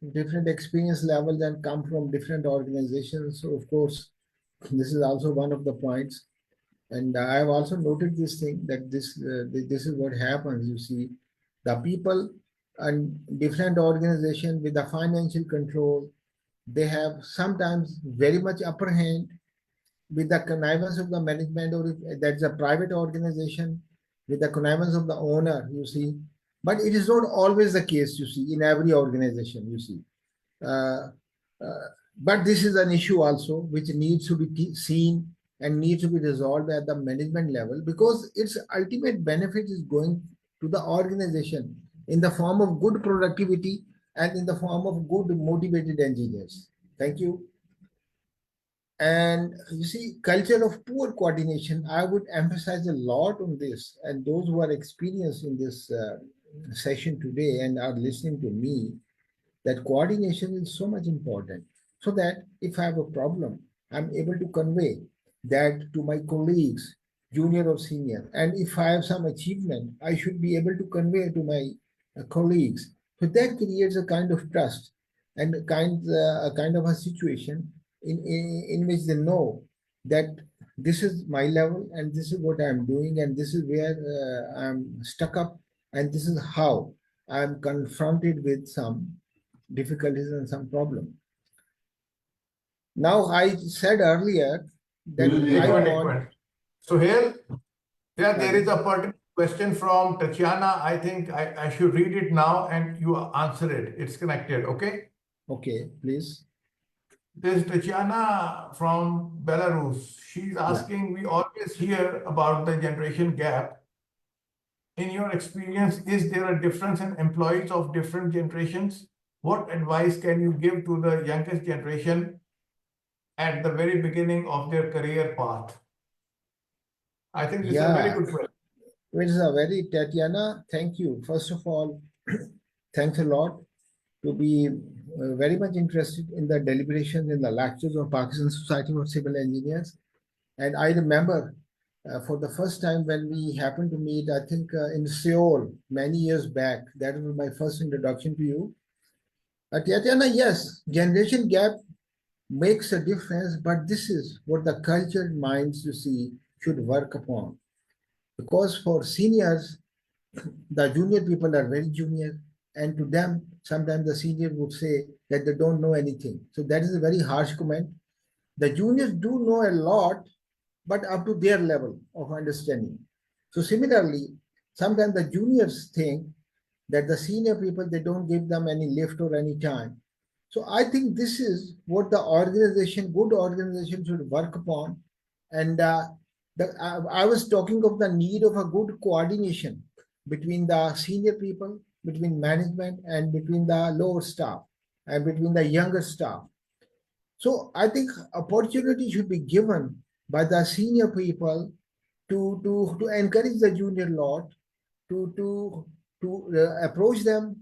levels and come from different organizations. So of course, this is also one of the points. And I have also noted this thing, that this is what happens. You see, the people and different organizations with the financial control, they have sometimes very much upper hand with the connivance of the management, or if that's a private organization, with the connivance of the owner, you see. But it is not always the case, you see, in every organization, you see. Uh, uh, but this is an issue also which needs to be seen and needs to be resolved at the management level, because its ultimate benefit is going to the organization in the form of good productivity and in the form of good motivated engineers. Thank you. And you see, culture of poor coordination, I would emphasize a lot on this. And those who are experienced in this session today and are listening to me, that coordination is so much important, so that if I have a problem, I'm able to convey that to my colleagues, junior or senior. And if I have some achievement, I should be able to convey to my colleagues. So that creates a kind of trust and a kind of a situation in which they know that this is my level and this is what I'm doing and this is where I'm stuck up and this is how I'm confronted with some difficulties and some problem. Now, I said earlier that I want. So here, there is a pertinent question from Tatiana. I think I should read it now and you answer it. It's connected, okay? Okay, please. There's Tatiana from Belarus. She's asking, we always hear about the generation gap. In your experience, is there a difference in employees of different generations? What advice can you give to the youngest generation at the very beginning of their career path? I think this is a very good question. It is a very, Tatiana, thank you. First of all, thanks a lot to be very much interested in the deliberations in the lectures of Pakistan Society of Civil Engineers. And I remember for the first time when we happened to meet, I think in Seoul many years back, that was my first introduction to you. Tatiana, yes, generation gap makes a difference, but this is what the cultured minds, you see, should work upon. Because for seniors, the junior people are very junior, and to them, sometimes the senior would say that they don't know anything. So that is a very harsh comment. The juniors do know a lot, but up to their level of understanding. So similarly, sometimes the juniors think that the senior people, they don't give them any lift or any time. So I think this is what the organization, good organization, should work upon. And I was talking of the need of a good coordination between the senior people, between management, and between the lower staff, and between the younger staff. So I think opportunity should be given by the senior people to encourage the junior lot to approach them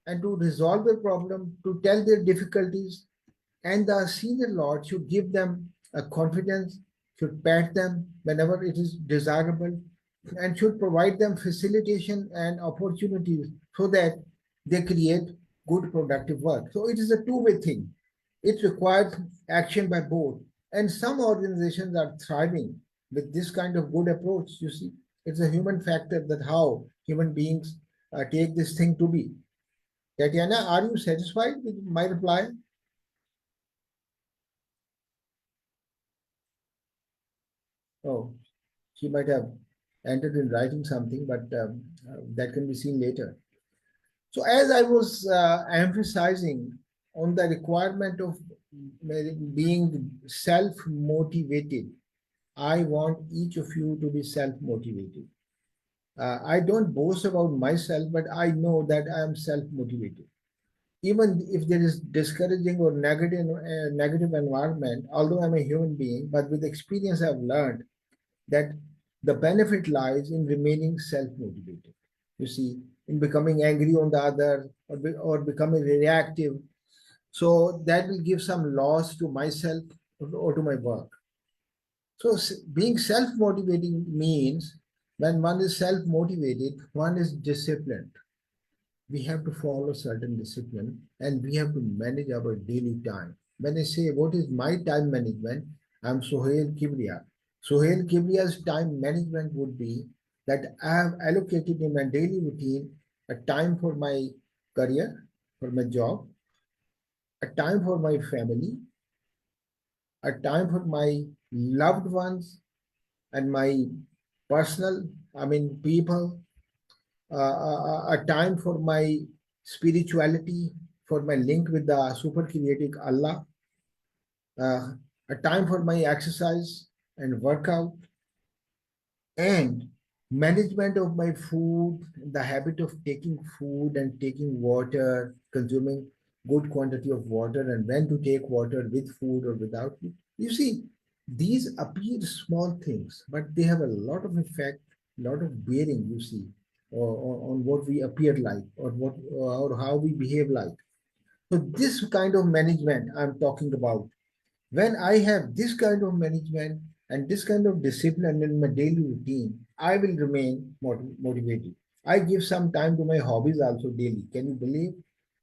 and to resolve their problem, to tell their difficulties, and the senior lot should give them a confidence, should pat them whenever it is desirable, and should provide them facilitation and opportunities so that they create good productive work. So it is a two-way thing. It requires action by both. And some organizations are thriving with this kind of good approach. You see, it's a human factor that how human beings take this thing to be. Tatiana, are you satisfied with my reply? Oh, she might have entered in writing something, but that can be seen later. So, as I was emphasizing on the requirement of being self motivated, I want each of you to be self motivated. I don't boast about myself, but I know that I am self motivated. Even if there is discouraging or negative environment, although I'm a human being, but with experience I've learned that the benefit lies in remaining self-motivated. You see, in becoming angry on the other or becoming reactive. So that will give some loss to myself or to my work. So being self-motivating means when one is self-motivated, one is disciplined. We have to follow certain discipline and we have to manage our daily time. When I say what is my time management, I'm Sohail Kibria. Sohail Kibria's time management would be that I have allocated in my daily routine a time for my career, for my job, a time for my family, a time for my loved ones and my personal, people, a time for my spirituality, for my link with the super creative Allah, uh, a time for my exercise and workout, and management of my food, the habit of taking food and taking water, consuming good quantity of water, and when to take water with food or without food. You see, these appear small things, but they have a lot of effect, lot of bearing, you see, on what we appear like or how we behave like. So this kind of management I'm talking about, when I have this kind of management and this kind of discipline in my daily routine, I will remain motivated. I give some time to my hobbies also daily. Can you believe?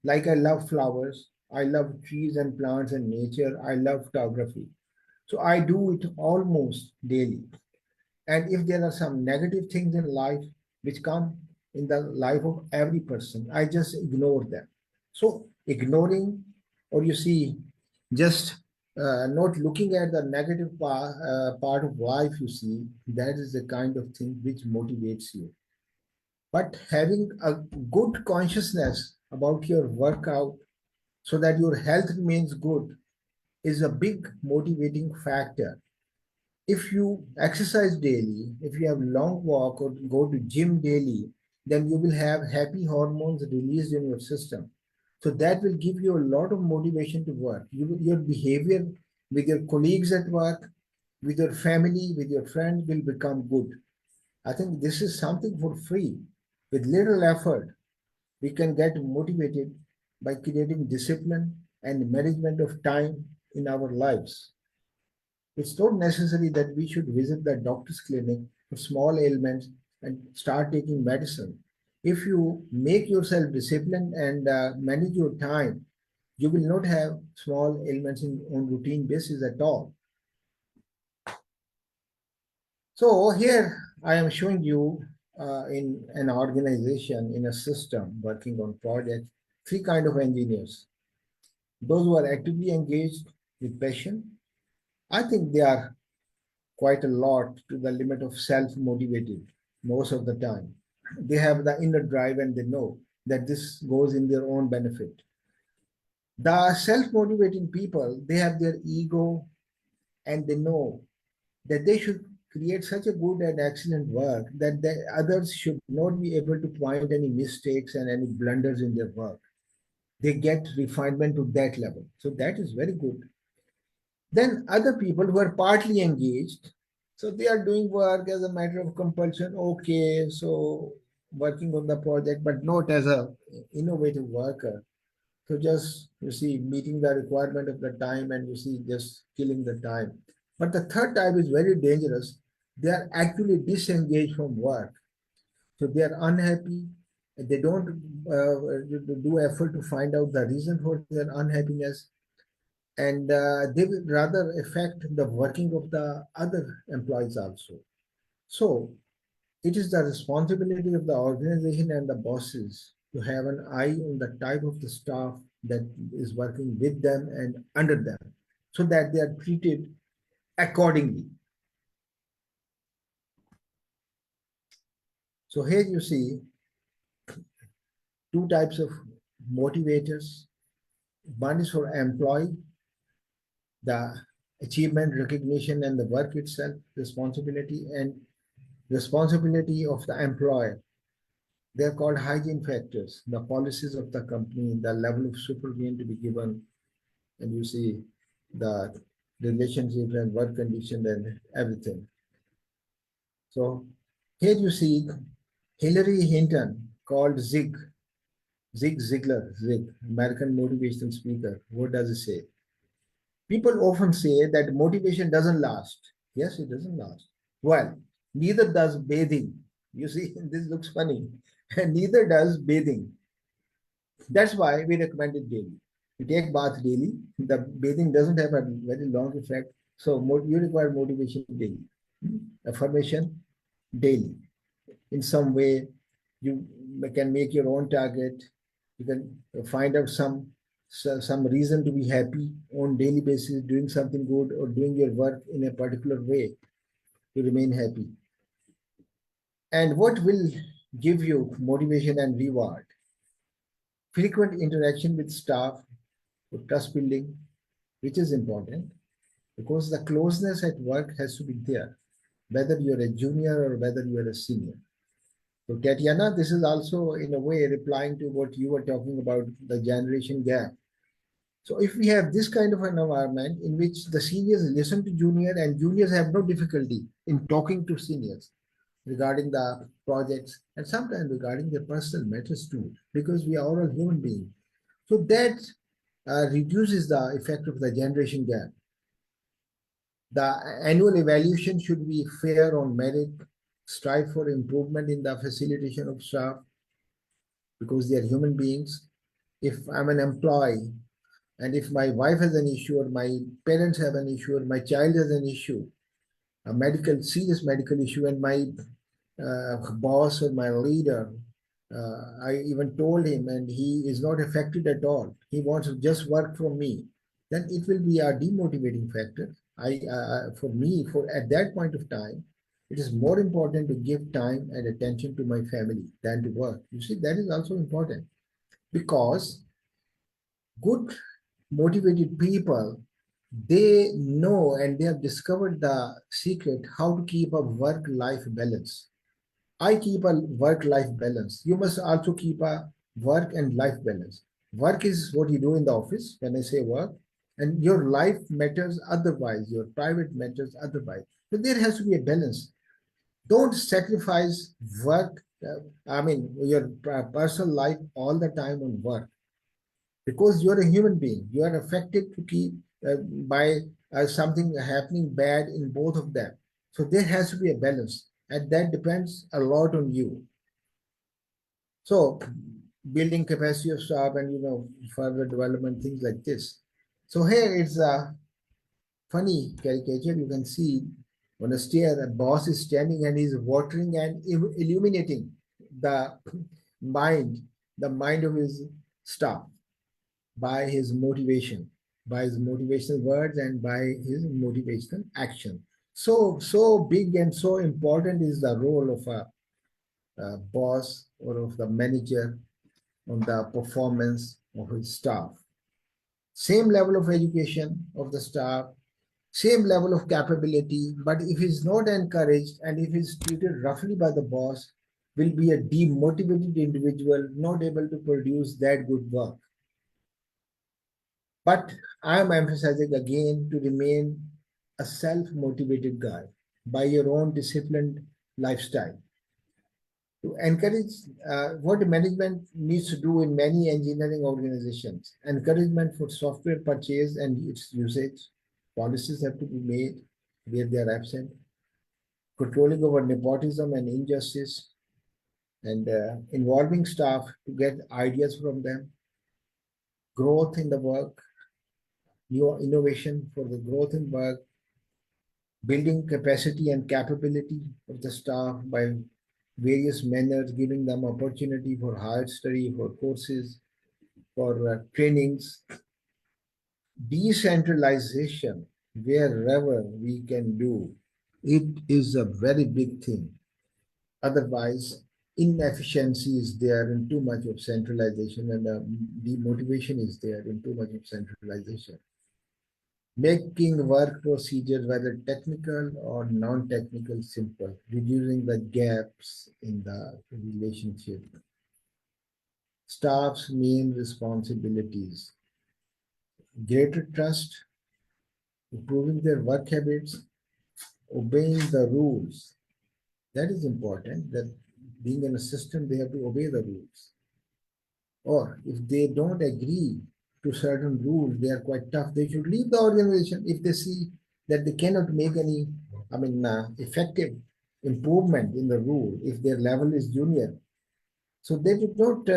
Like I love flowers, I love trees and plants and nature, I love photography. So I do it almost daily. And if there are some negative things in life which come in the life of every person, I just ignore them. So ignoring, or you see, just not looking at the negative part of life, you see, that is the kind of thing which motivates you. But having a good consciousness about your workout so that your health remains good is a big motivating factor. If you exercise daily, if you have long walk or go to gym daily, then you will have happy hormones released in your system. So that will give you a lot of motivation to work. Your behavior with your colleagues at work, with your family, with your friends will become good. I think this is something for free. With little effort, we can get motivated by creating discipline and management of time in our lives. It's not necessary that we should visit the doctor's clinic for small ailments and start taking medicine. If you make yourself disciplined and manage your time, you will not have small ailments on routine basis at all. So here I am showing you in an organization, in a system working on projects, three kind of engineers. Those who are actively engaged with passion, I think they are quite a lot to the limit of self-motivated most of the time. They have the inner drive and they know that this goes in their own benefit. The self-motivating people, they have their ego and they know that they should create such a good and excellent work that the others should not be able to point any mistakes and any blunders in their work. They get refinement to that level. So that is very good. Then other people who are partly engaged, so they are doing work as a matter of compulsion. Okay, so working on the project, but not as a innovative worker. So just you see meeting the requirement of the time and you see just killing the time. But the third type is very dangerous. They are actually disengaged from work. So they are unhappy. They don't do effort to find out the reason for their unhappiness, and they will rather affect the working of the other employees also. So it is the responsibility of the organization and the bosses to have an eye on the type of the staff that is working with them and under them, so that they are treated accordingly. So here you see two types of motivators. One is for employee, the achievement, recognition, and the work itself, responsibility, and responsibility of the employer. They're called hygiene factors, the policies of the company, the level of supervision to be given, and you see the relationships and work conditions and everything. So here you see Hillary Hinton, called Zig Ziglar, American motivational speaker. What does it say? People often say that motivation doesn't last. Yes, it doesn't last. Well, neither does bathing. You see, this looks funny. And neither does bathing. That's why we recommend it daily. You take bath daily. The bathing doesn't have a very long effect. So you require motivation daily. Affirmation daily. In some way, you can make your own target. You can find out some reason to be happy on daily basis, doing something good or doing your work in a particular way to remain happy. And what will give you motivation and reward? Frequent interaction with staff for trust building, which is important because the closeness at work has to be there, whether you're a junior or whether you're a senior. So, Tatiana, this is also in a way replying to what you were talking about, the generation gap. So, if we have this kind of an environment in which the seniors listen to junior and juniors have no difficulty in talking to seniors regarding the projects and sometimes regarding their personal matters too, because we are all human beings. So, that reduces the effect of the generation gap. The annual evaluation should be fair on merit, strive for improvement in the facilitation of staff because they are human beings. If I'm an employee and if my wife has an issue or my parents have an issue or my child has an issue, a serious medical issue, and my boss or my leader, I even told him, and he is not affected at all. He wants to just work for me. Then it will be a demotivating factor. For me, for at that point of time, it is more important to give time and attention to my family than to work. You see, that is also important because good motivated people, they know and they have discovered the secret how to keep a work-life balance. I keep a work-life balance. You must also keep a work and life balance. Work is what you do in the office when I say work, and your life matters otherwise, your private matters otherwise. So there has to be a balance. Don't sacrifice work, your personal life all the time on work because you're a human being. You are affected to keep by something happening bad in both of them. So there has to be a balance, and that depends a lot on you. So building capacity of staff and further development, things like this. So here it's a funny caricature. You can see on a stair, a boss is standing and he's watering and illuminating the mind, the mind of his staff by his motivation, by his motivational words and by his motivational action. So big and so important is the role of a boss or of the manager on the performance of his staff. Same level of education of the staff, same level of capability, but if he's not encouraged and if he's treated roughly by the boss, will be a demotivated individual, not able to produce that good work. But I am emphasizing again to remain a self-motivated guy by your own disciplined lifestyle. To encourage what management needs to do in many engineering organizations, encouragement for software purchase and its usage, policies have to be made where they are absent, controlling over nepotism and injustice, and involving staff to get ideas from them, growth in the work, new innovation for the growth in work, building capacity and capability of the staff by various manners, giving them opportunity for higher study, for courses, for trainings, decentralization wherever we can do. It is a very big thing. Otherwise, inefficiency is there in too much of centralization, and demotivation is there in too much of centralization. Making work procedures, whether technical or non-technical, simple, reducing the gaps in the relationship. Staff's main responsibilities: greater trust, improving their work habits, obeying the rules. That is important, that being in a system, they have to obey the rules. Or if they don't agree to certain rules, they are quite tough. They should leave the organization if they see that they cannot make any, effective improvement in the rule if their level is junior. So they should not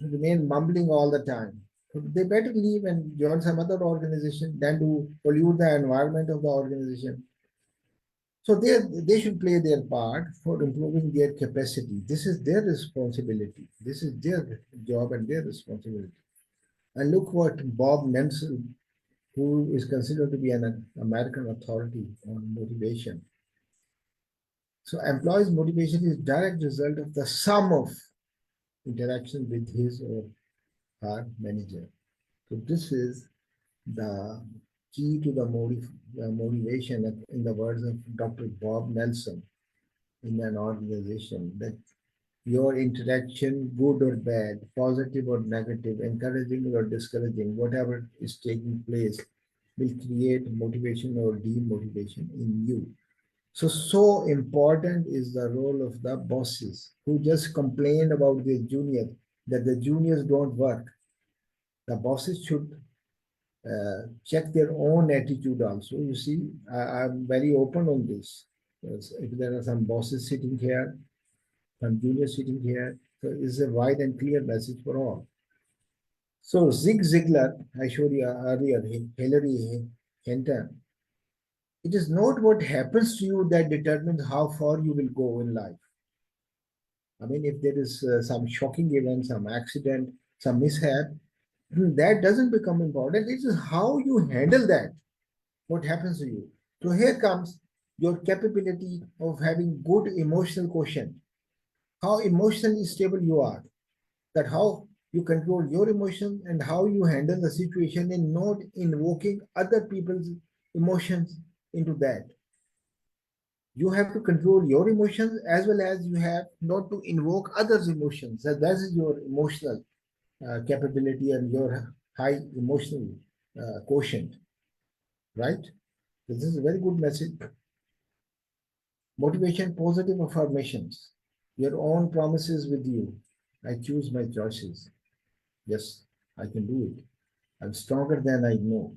remain mumbling all the time. So they better leave and join some other organization than to pollute the environment of the organization. So they should play their part for improving their capacity. This is their responsibility. This is their job and their responsibility. And look what Bob Nelson, who is considered to be an American authority on motivation. So employees' motivation is direct result of the sum of interaction with his or her manager. So this is the key to the motivation, in the words of Dr. Bob Nelson, in an organization, that your interaction, good or bad, positive or negative, encouraging or discouraging, whatever is taking place, will create motivation or demotivation in you. So important is the role of the bosses who just complain about their junior, that the juniors don't work. The bosses should check their own attitude also. You see, I'm very open on this. If there are some bosses sitting here, some juniors sitting here, so it's a wide and clear message for all. So Zig Ziglar, I showed you earlier, Hillary Hinton. It is not what happens to you that determines how far you will go in life. I mean, if there is some shocking event, some accident, some mishap, that doesn't become important. It is how you handle that, what happens to you. So here comes your capability of having good emotional quotient, how emotionally stable you are, that how you control your emotions and how you handle the situation and not invoking other people's emotions into that. You have to control your emotions as well as you have not to invoke others' emotions. That is your emotional capability and your high emotional quotient, right? So this is a very good message. Motivation, positive affirmations, your own promises with you. I choose my choices. Yes, I can do it. I'm stronger than I know.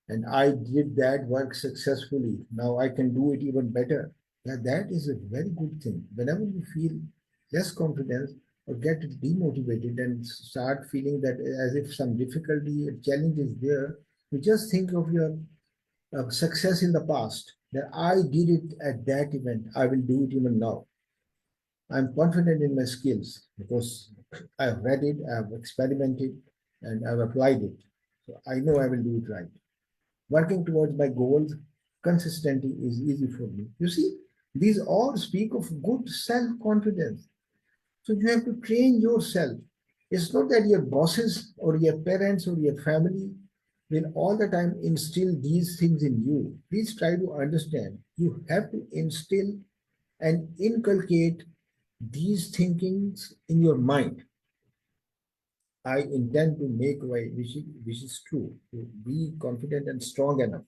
And I did that work successfully. Now I can do it even better. Yeah, that is a very good thing. Whenever you feel less confidence or get demotivated and start feeling that as if some difficulty or challenge is there, you just think of your success in the past, that I did it at that event. I will do it even now. I'm confident in my skills because I've read it, I've experimented, and I've applied it. So I know I will do it right. Working towards my goals consistently is easy for me. You see, these all speak of good self-confidence. So you have to train yourself. It's not that your bosses or your parents or your family will all the time instill these things in you. Please try to understand. You have to instill and inculcate these thinkings in your mind. I intend to make way, which is true, to be confident and strong enough.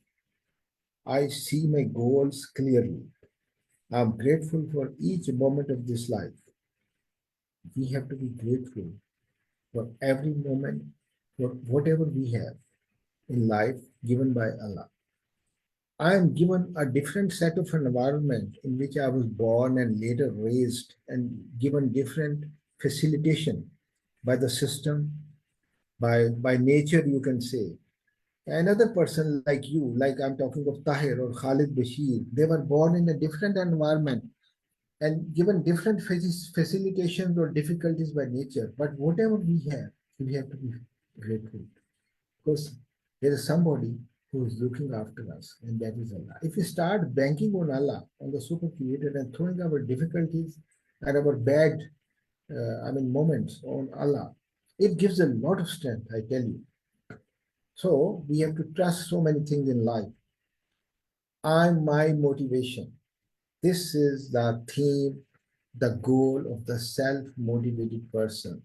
I see my goals clearly. I'm grateful for each moment of this life. We have to be grateful for every moment, for whatever we have in life given by Allah. I am given a different set of environment in which I was born and later raised and given different facilitation by the system, by nature, you can say. Another person like you, like I'm talking of Tahir or Khalid Bashir, they were born in a different environment and given different facilitations or difficulties by nature. But whatever we have to be grateful. Because there is somebody who is looking after us, and that is Allah. If we start banking on Allah, on the super creator, and throwing our difficulties and our bad, moments on Allah, it gives a lot of strength, I tell you. So we have to trust so many things in life. I'm my motivation. This is the theme, the goal of the self-motivated person.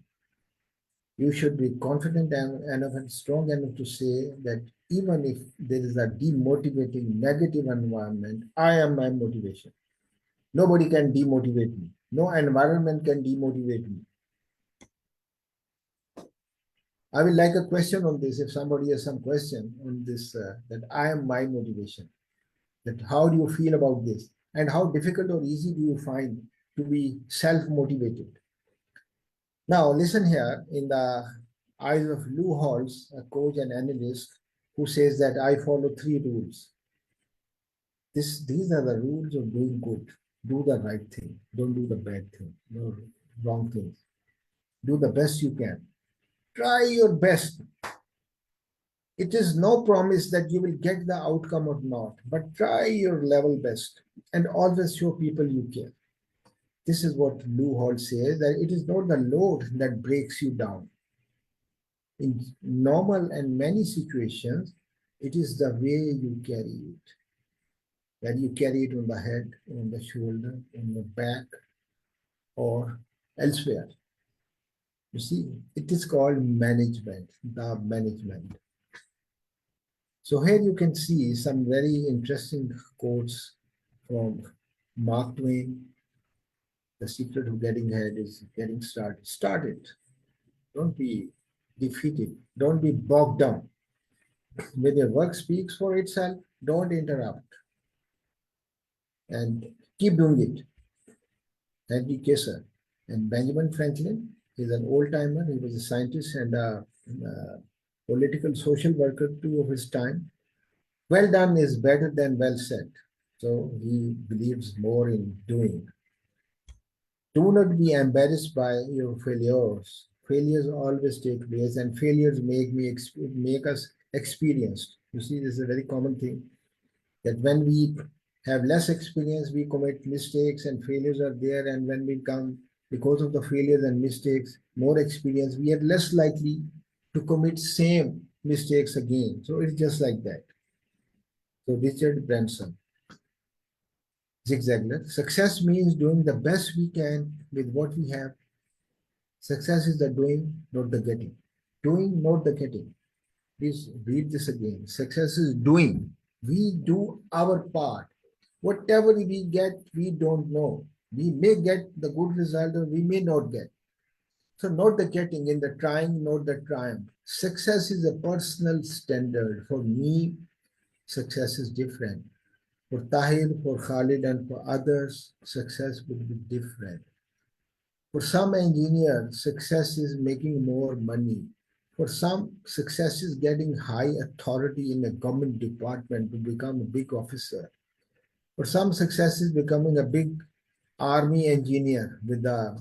You should be confident enough and strong enough to say that even if there is a demotivating negative environment, I am my motivation. Nobody can demotivate me. No environment can demotivate me. I will like a question on this if somebody has some question on this, that I am my motivation. That how do you feel about this? And how difficult or easy do you find to be self-motivated? Now, listen here in the eyes of Lou Holtz, a coach and analyst, who says that I follow three rules. These are the rules of doing good. Do the right thing. Don't do the bad thing. No wrong things. Do the best you can. Try your best. It is no promise that you will get the outcome or not, but try your level best and always show people you care. This is what Lou Holtz says, that it is not the load that breaks you down. In normal and many situations, it is the way you carry it. That you carry it on the head, on the shoulder, on the back, or elsewhere. You see, it is called management, the management. So here you can see some very interesting quotes from Mark Twain. The secret of getting ahead is getting started. Start it. Don't be defeated. Don't be bogged down. When your work speaks for itself, don't interrupt and keep doing it. Henry Kessler and Benjamin Franklin is an old timer. He was a scientist and a political social worker too of his time. Well done is better than well said. So he believes more in doing. Do not be embarrassed by your failures. Failures always take place, and failures make us experienced. You see, this is a very common thing that when we have less experience, we commit mistakes, and failures are there. And when we come, because of the failures and mistakes, more experience, we are less likely to commit same mistakes again. So it's just like that. So Richard Branson. Zig Ziglar. Success means doing the best we can with what we have. Success is the doing, not the getting. Doing, not the getting. Please read this again. Success is doing. We do our part. Whatever we get, we don't know. We may get the good result or we may not get. So not the getting, in the trying, not the triumph. Success is a personal standard. For me, success is different. For Tahir, for Khalid, and for others, success would be different. For some engineers, success is making more money. For some, success is getting high authority in a government department to become a big officer. For some, success is becoming a big army engineer with the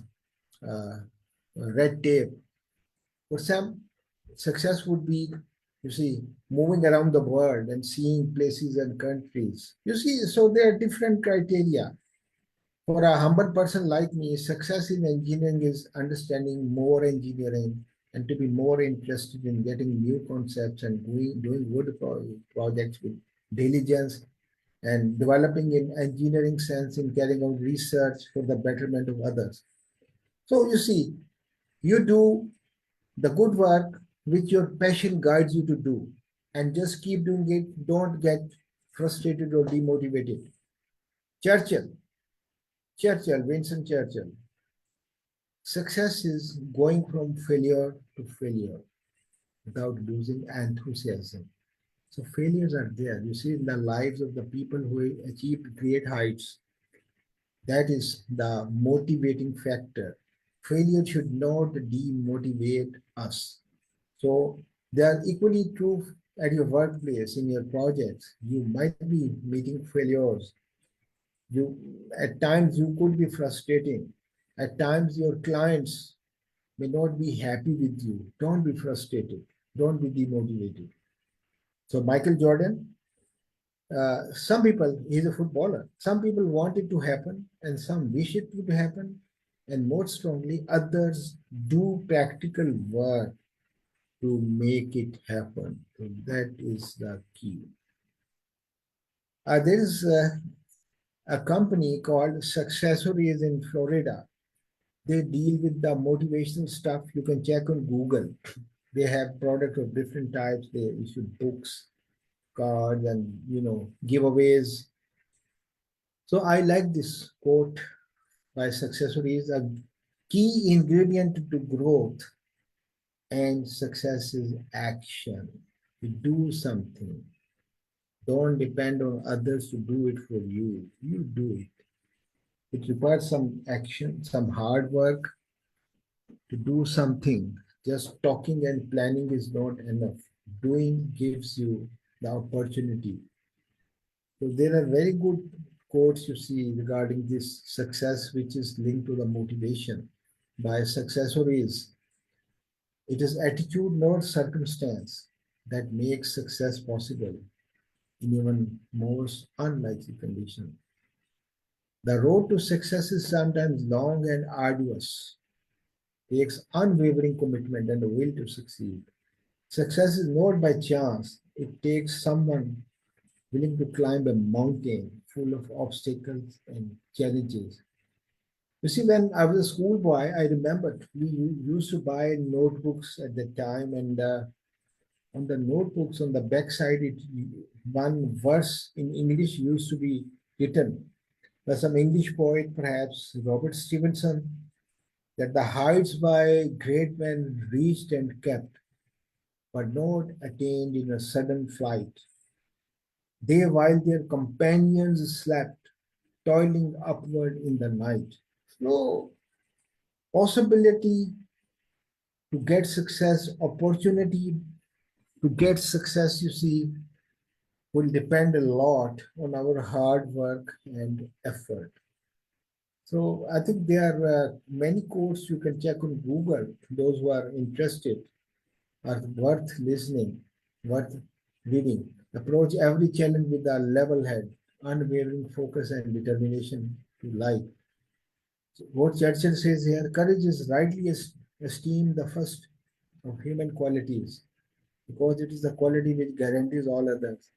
uh, red tape. For some, success would be, you see, moving around the world and seeing places and countries. You see, so there are different criteria. For a humble person like me, success in engineering is understanding more engineering and to be more interested in getting new concepts and doing good projects with diligence and developing in engineering sense in carrying out research for the betterment of others. So you see, you do the good work which your passion guides you to do and just keep doing it. Don't get frustrated or demotivated. Churchill, Winston Churchill. Success is going from failure to failure without losing enthusiasm. So failures are there. You see, in the lives of the people who achieved great heights, that is the motivating factor. Failure should not demotivate us. So they are equally true at your workplace, in your projects. You might be meeting failures. You at times you could be frustrating. At times your clients may not be happy with you. Don't be frustrated. Don't be demotivated. So Michael Jordan, some people, he's a footballer. Some people want it to happen, and some wish it would happen, and more strongly, others do practical work to make it happen. So that is the key. There is a company called Successories in Florida. They deal with the motivational stuff. You can check on Google. They have products of different types. They issue books, cards, and giveaways. So I like this quote by Successories: a key ingredient to growth and success is action. You do something. Don't depend on others to do it for you. You do it. It requires some action, some hard work to do something. Just talking and planning is not enough. Doing gives you the opportunity. So there are very good quotes you see regarding this success, which is linked to the motivation. By successories, it is attitude, not circumstance, that makes success possible in even most unlikely conditions. The road to success is sometimes long and arduous, takes unwavering commitment and a will to succeed. Success is not by chance, it takes someone willing to climb a mountain full of obstacles and challenges. You see, when I was a schoolboy, I remembered we used to buy notebooks at the time, and on the notebooks on the back side, one verse in English used to be written by some English poet, perhaps Robert Stevenson, that the heights by great men reached and kept, but not attained in a sudden flight. They, while their companions slept, toiling upward in the night. So, possibility to get success, opportunity to get success, you see, will depend a lot on our hard work and effort. So I think there are many quotes you can check on Google. Those who are interested are worth listening, worth reading. Approach every challenge with a level head, unwavering focus and determination to life. So what Churchill says here, courage is rightly esteemed the first of human qualities because it is the quality which guarantees all others.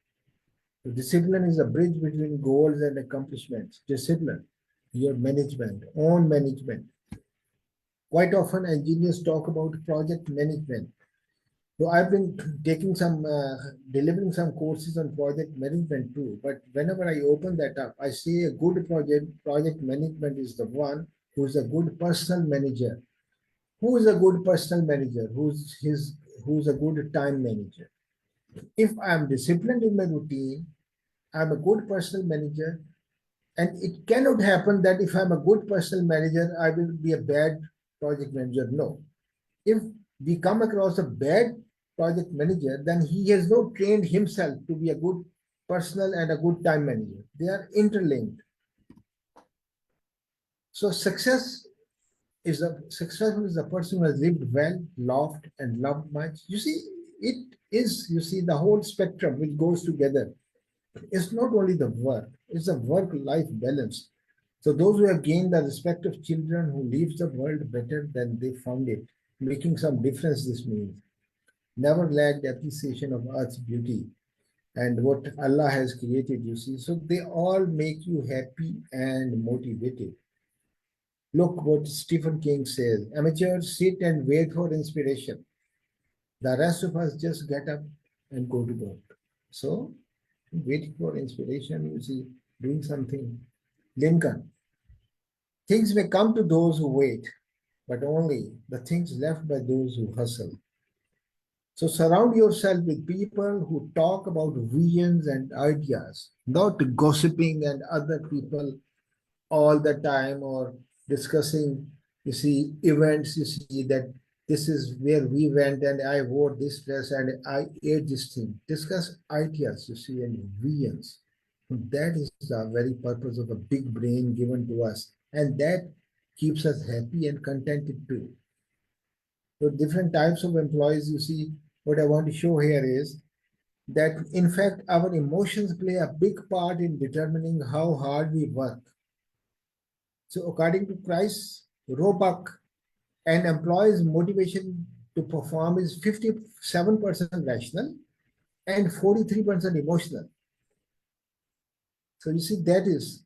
So discipline is a bridge between goals and accomplishments. Discipline, your management, own management. Quite often, engineers talk about project management. So I've been taking delivering some courses on project management too. But whenever I open that up, I say a good project management is the one who is a good personal manager. Who is a good personal manager? Who's a good time manager? If I am disciplined in my routine, I'm a good personal manager. And it cannot happen that if I'm a good personal manager, I will be a bad project manager. No. If we come across a bad project manager, then he has not trained himself to be a good personal and a good time manager. They are interlinked. So successful is a person who has lived well, laughed, and loved much. You see, the whole spectrum which goes together. It's not only the work, it's a work-life balance. So those who have gained the respect of children who leaves the world better than they found it, making some difference, this means. Never lacked appreciation of Earth's beauty and what Allah has created, you see. So they all make you happy and motivated. Look what Stephen King says. Amateurs sit and wait for inspiration. The rest of us just get up and go to work. So waiting for inspiration, you see, doing something. Lincoln. Things may come to those who wait, but only the things left by those who hustle. So surround yourself with people who talk about visions and ideas, not gossiping and other people all the time or discussing, you see, events, you see that this is where we went and I wore this dress and I ate this thing. Discuss ideas, you see, and visions. That is the very purpose of the big brain given to us. And that keeps us happy and contented too. So different types of employees, you see, what I want to show here is that in fact our emotions play a big part in determining how hard we work. So according to Price, Roebuck, an employee's motivation to perform is 57% rational and 43% emotional. So you see that is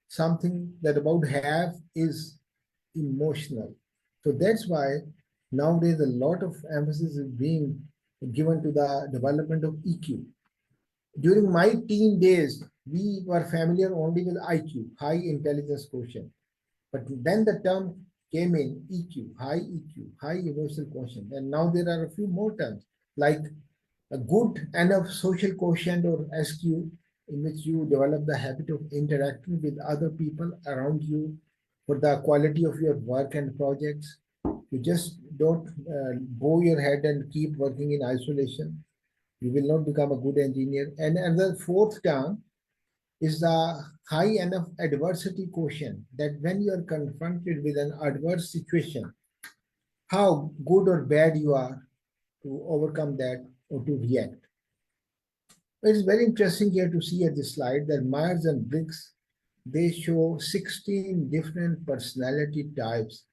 something that about half is emotional. So that's why nowadays a lot of emphasis is being given to the development of EQ. During my teen days, we were familiar only with IQ, high intelligence quotient. But then the term came in EQ, high emotional quotient. And now there are a few more terms like a good enough social quotient or SQ, in which you develop the habit of interacting with other people around you for the quality of your work and projects. You just don't bow your head and keep working in isolation. You will not become a good engineer. And the fourth term is the high enough adversity quotient, that when you are confronted with an adverse situation, how good or bad you are to overcome that or to react. It's very interesting here to see at this slide that Myers and Briggs, they show 16 different personality types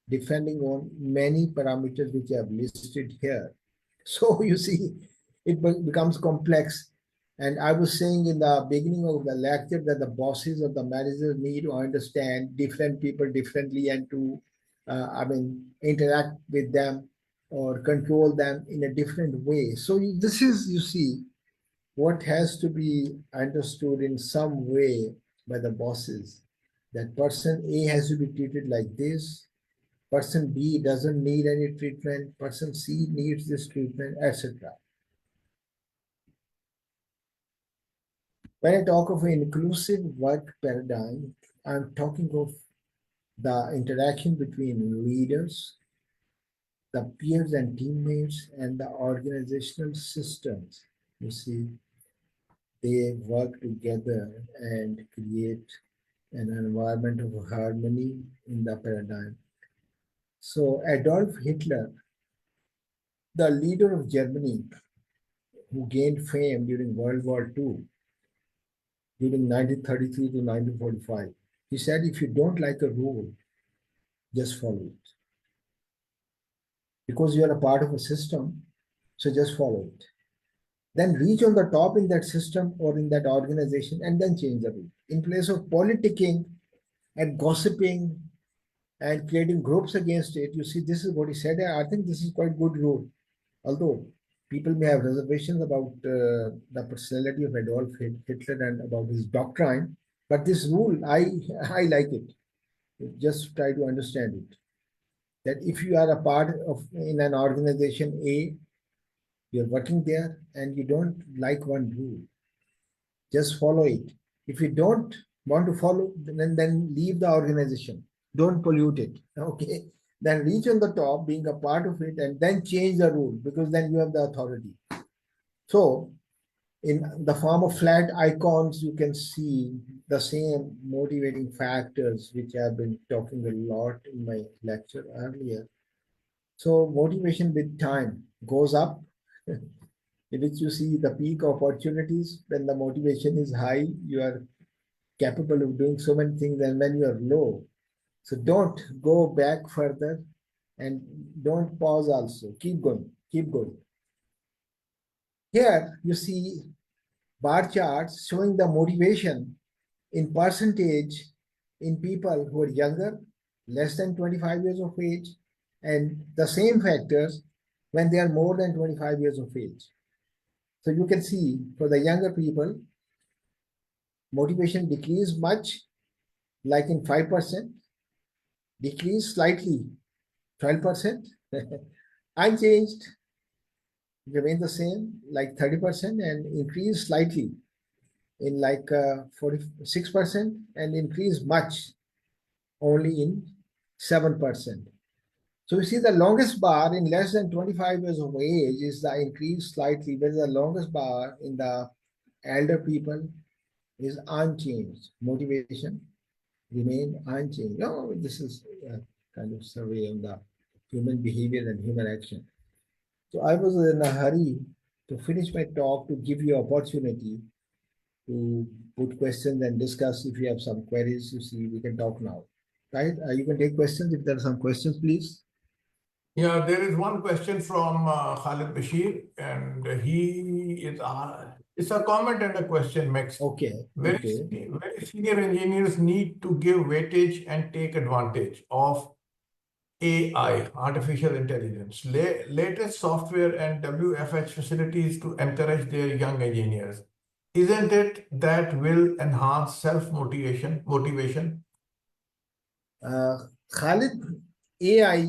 depending on many parameters which I have listed here. So you see, it becomes complex. And I was saying in the beginning of the lecture that the bosses or the managers need to understand different people differently and to, interact with them or control them in a different way. So this is, you see, what has to be understood in some way by the bosses. That person A has to be treated like this, person B doesn't need any treatment, person C needs this treatment, etc. When I talk of an inclusive work paradigm, I'm talking of the interaction between leaders, the peers and teammates, and the organizational systems. You see, they work together and create an environment of harmony in the paradigm. So Adolf Hitler, the leader of Germany, who gained fame during World War II, during 1933 to 1945, he said, if you don't like a rule, just follow it. Because you are a part of a system, so just follow it. Then reach on the top in that system or in that organization and then change the rule. In place of politicking and gossiping and creating groups against it, you see, this is what he said. I think this is quite good rule. Although people may have reservations about the personality of Adolf Hitler and about his doctrine, but this rule, I like it. Just try to understand it. That if you are a part of in an organization A, you're working there and you don't like one rule, just follow it. If you don't want to follow, then leave the organization. Don't pollute it. Okay. Then reach on the top, being a part of it, and then change the rule because then you have the authority. So, in the form of flat icons, you can see the same motivating factors which I have been talking a lot in my lecture earlier. So, motivation with time goes up, in which you see the peak opportunities. When the motivation is high, you are capable of doing so many things, and when you are low, so don't go back further and don't pause also. Keep going, keep going. Here you see bar charts showing the motivation in percentage in people who are younger, less than 25 years of age, and the same factors when they are more than 25 years of age. So you can see for the younger people, motivation decreased much, like in 5%, decreased slightly, 12%, unchanged. remain the same, like 30%, and increase slightly in like 46%, and increase much only in 7%. So you see the longest bar in less than 25 years of age is the increase slightly, whereas the longest bar in the elder people is unchanged. Motivation remain unchanged. No, this is a kind of survey on the human behavior and human action. So I was in a hurry to finish my talk to give you opportunity to put questions and discuss. If you have some queries, you see, we can talk now. Right? You can take questions if there are some questions, please. Yeah, there is one question from Khalid Bashir, and he is it's a comment and a question mixed. Okay. Very, Okay. very senior engineers need to give weightage and take advantage of AI, artificial intelligence, latest software and WFH facilities to encourage their young engineers. Isn't it that will enhance motivation? Uh, Khalid, AI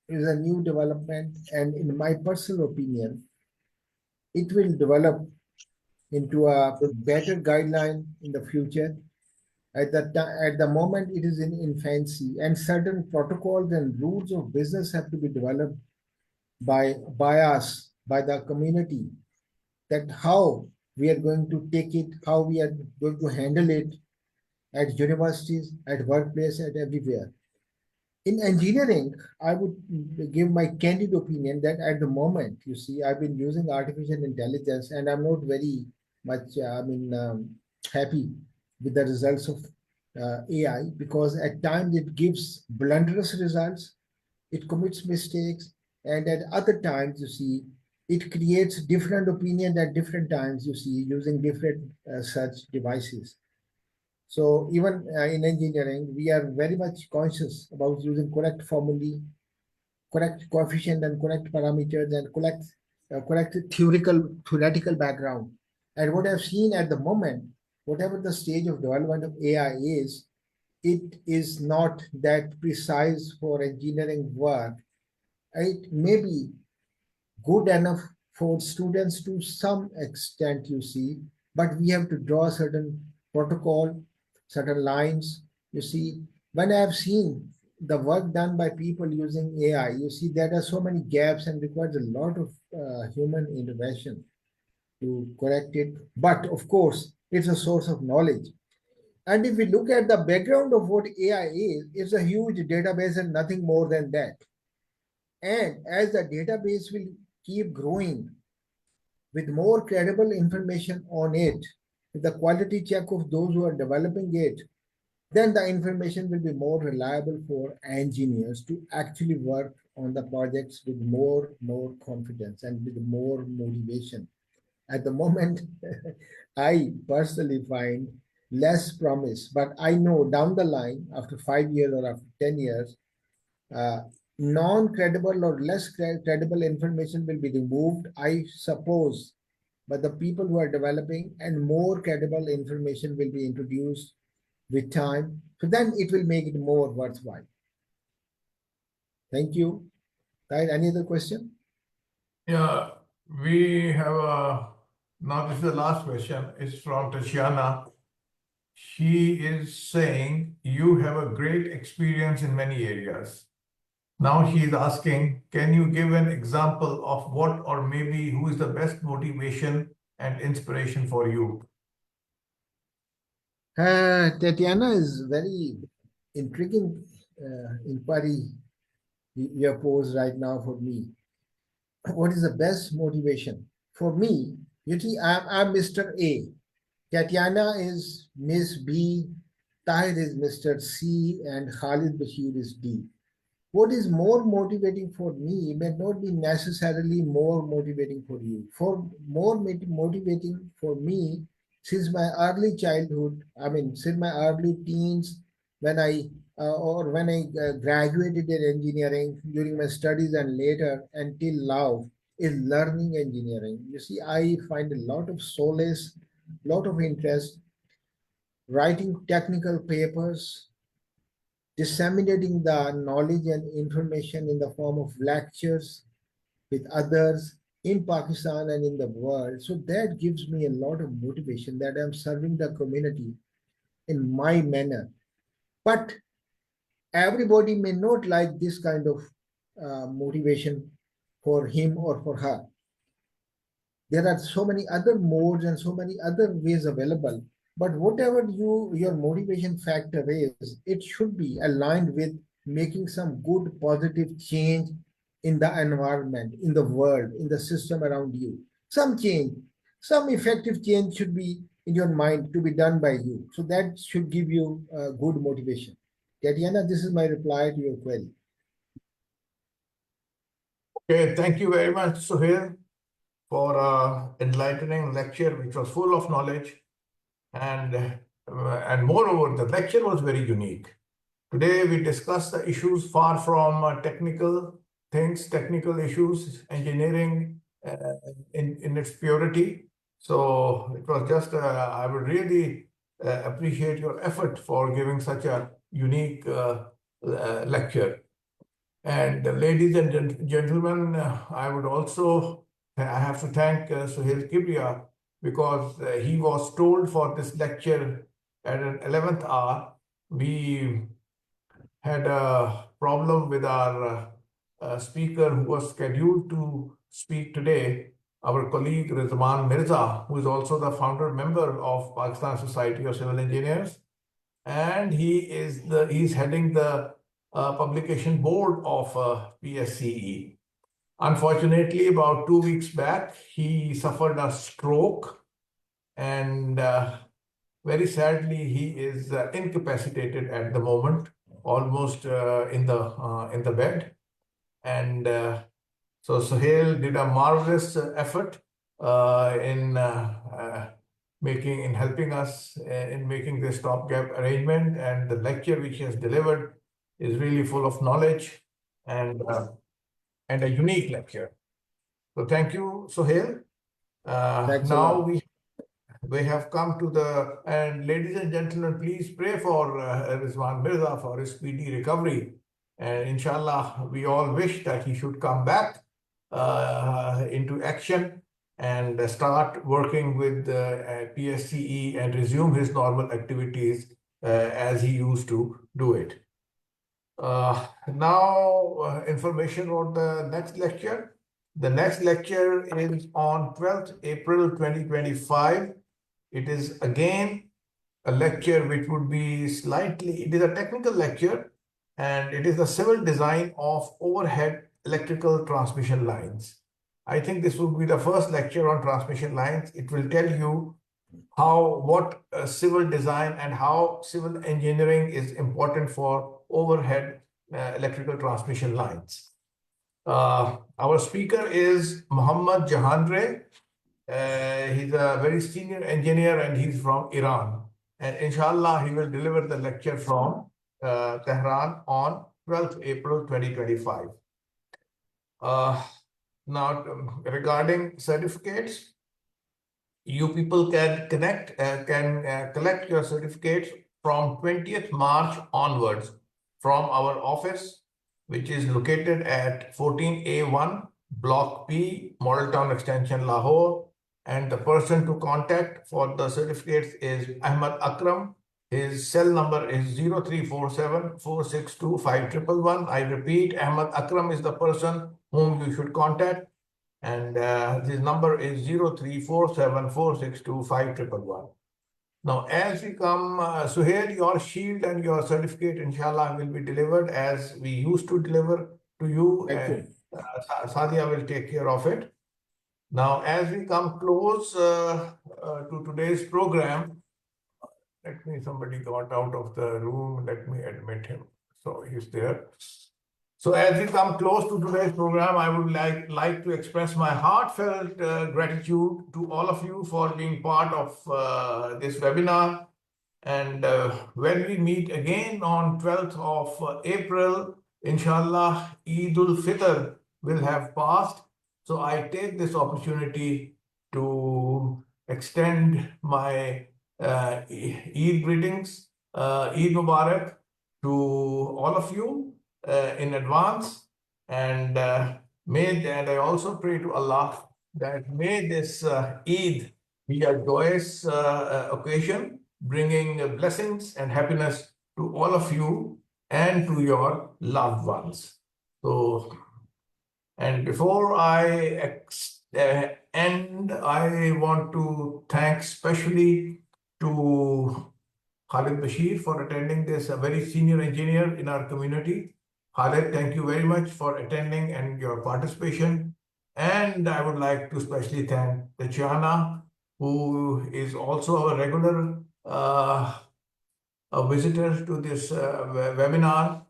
is a new development, and in my personal opinion, it will develop into a better guideline in the future. At the moment, it is in infancy, and certain protocols and rules of business have to be developed by us, by the community, that how we are going to take it, how we are going to handle it at universities, at workplace, at everywhere. In engineering, I would give my candid opinion that at the moment, you see, I've been using artificial intelligence, and I'm not very much, happy with the results of AI, because at times it gives blunderous results, it commits mistakes, and at other times, you see, it creates different opinion at different times, you see, using different such devices. So even in engineering, we are very much conscious about using correct formulae, correct coefficient, and correct parameters, and correct theoretical background. And what I've seen at the moment, whatever the stage of development of AI is, it is not that precise for engineering work. It may be good enough for students to some extent, you see, but we have to draw certain protocol, certain lines. You see, when I have seen the work done by people using AI, you see, there are so many gaps and requires a lot of human intervention to correct it. But of course, it's a source of knowledge. And if we look at the background of what AI is, it's a huge database and nothing more than that. And as the database will keep growing with more credible information on it, with the quality check of those who are developing it, then the information will be more reliable for engineers to actually work on the projects with more confidence and with more motivation. At the moment, I personally find less promise, but I know down the line, after 5 years or after 10 years, uh, non-credible or less credible information will be removed, I suppose, but the people who are developing, and more credible information will be introduced with time. So then it will make it more worthwhile. Thank you. Right? Any other question? Yeah, we have now this is the last question. It's from Tatiana. She is saying you have a great experience in many areas. Now she is asking, can you give an example of what or maybe who is the best motivation and inspiration for you? Tatiana is very intriguing inquiry you have posed right now for me. What is the best motivation? For me, you see, I'm Mr. A. Tatiana is Miss B. Tahir is Mr. C. And Khalid Bashir is D. What is more motivating for me may not be necessarily more motivating for you. For more motivating for me, since my early childhood, I mean, since my early teens, when I when I graduated in engineering during my studies and later until now, is learning engineering. You see, I find a lot of solace, lot of interest writing technical papers, disseminating the knowledge and information in the form of lectures with others, in Pakistan and in the world. So that gives me a lot of motivation that I'm serving the community in my manner. But everybody may not like this kind of motivation for him or for her. There are so many other modes and so many other ways available. But whatever your motivation factor is, it should be aligned with making some good positive change in the environment, in the world, in the system around you. Some change, some effective change should be in your mind to be done by you. So that should give you good motivation. Tatiana, this is my reply to your query. Okay, thank you very much, Suhail, for enlightening lecture, which was full of knowledge. And moreover, the lecture was very unique. Today, we discussed the issues far from technical things, technical issues, engineering in its purity. So it was just, I would really appreciate your effort for giving such a unique lecture. And ladies and gentlemen, I would also I have to thank Suhail Kibriya because he was told for this lecture at an 11th hour. We had a problem with our speaker who was scheduled to speak today, our colleague Rizwan Mirza, who is also the founder member of Pakistan Society of Civil Engineers, and he's heading the publication board of PSCE. Unfortunately, about 2 weeks back, he suffered a stroke, and very sadly, he is incapacitated at the moment, almost in the bed. And so Suhail did a marvelous effort in helping us in making this stopgap arrangement, and the lecture which he has delivered is really full of knowledge and a unique lecture. So thank you, Suhail. Thanks a Now lot. we have come to the, and ladies and gentlemen, please pray for Rizwan Mirza for his speedy recovery. And inshallah, we all wish that he should come back into action and start working with PSCE and resume his normal activities as he used to do it. Now, information on the next lecture. The next lecture is on 12th April 2025. It is again a lecture which would be it is a technical lecture, and it is the civil design of overhead electrical transmission lines. I think this will be the first lecture on transmission lines. It will tell you what civil design and how civil engineering is important for overhead electrical transmission lines. Our speaker is Muhammad Jahandre. He's a very senior engineer and he's from Iran. And inshallah, he will deliver the lecture from Tehran on 12th April 2025. Now, regarding certificates, you people can collect your certificates from 20th March onwards from our office, which is located at 14A1, Block P, Model Town Extension, Lahore. And the person to contact for the certificates is Ahmad Akram. His cell number is 0347 462 5111. I repeat, Ahmad Akram is the person whom you should contact. And this number is 0347 462 5111. Now, as we come, Suhail, your shield and your certificate, inshallah, will be delivered as we used to deliver to you. Thank you. Sadia will take care of it. Now, as we come close to today's program, somebody got out of the room. Let me admit him. So he's there. So as we come close to today's program, I would like to express my heartfelt gratitude to all of you for being part of this webinar. And when we meet again on 12th of April, inshallah, Eid ul-Fitr will have passed. So I take this opportunity to extend my Eid greetings, Eid Mubarak to all of you in advance. And I also pray to Allah that may this Eid be a joyous occasion, bringing blessings and happiness to all of you and to your loved ones. So, and before I end, I want to thank especially to Khalid Bashir for attending this, a very senior engineer in our community. Khalid, thank you very much for attending and your participation. And I would like to especially thank Tatiana, who is also a regular a visitor to this webinar.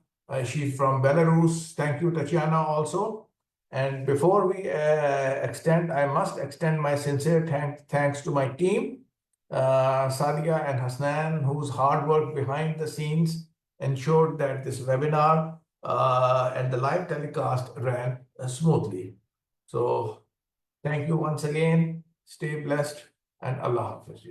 She's from Belarus. Thank you, Tatiana, also. And before we extend, I must extend my sincere thanks to my team, Sadia and Hasnan, whose hard work behind the scenes ensured that this webinar and the live telecast ran smoothly. So thank you once again. Stay blessed and Allah Hafiz.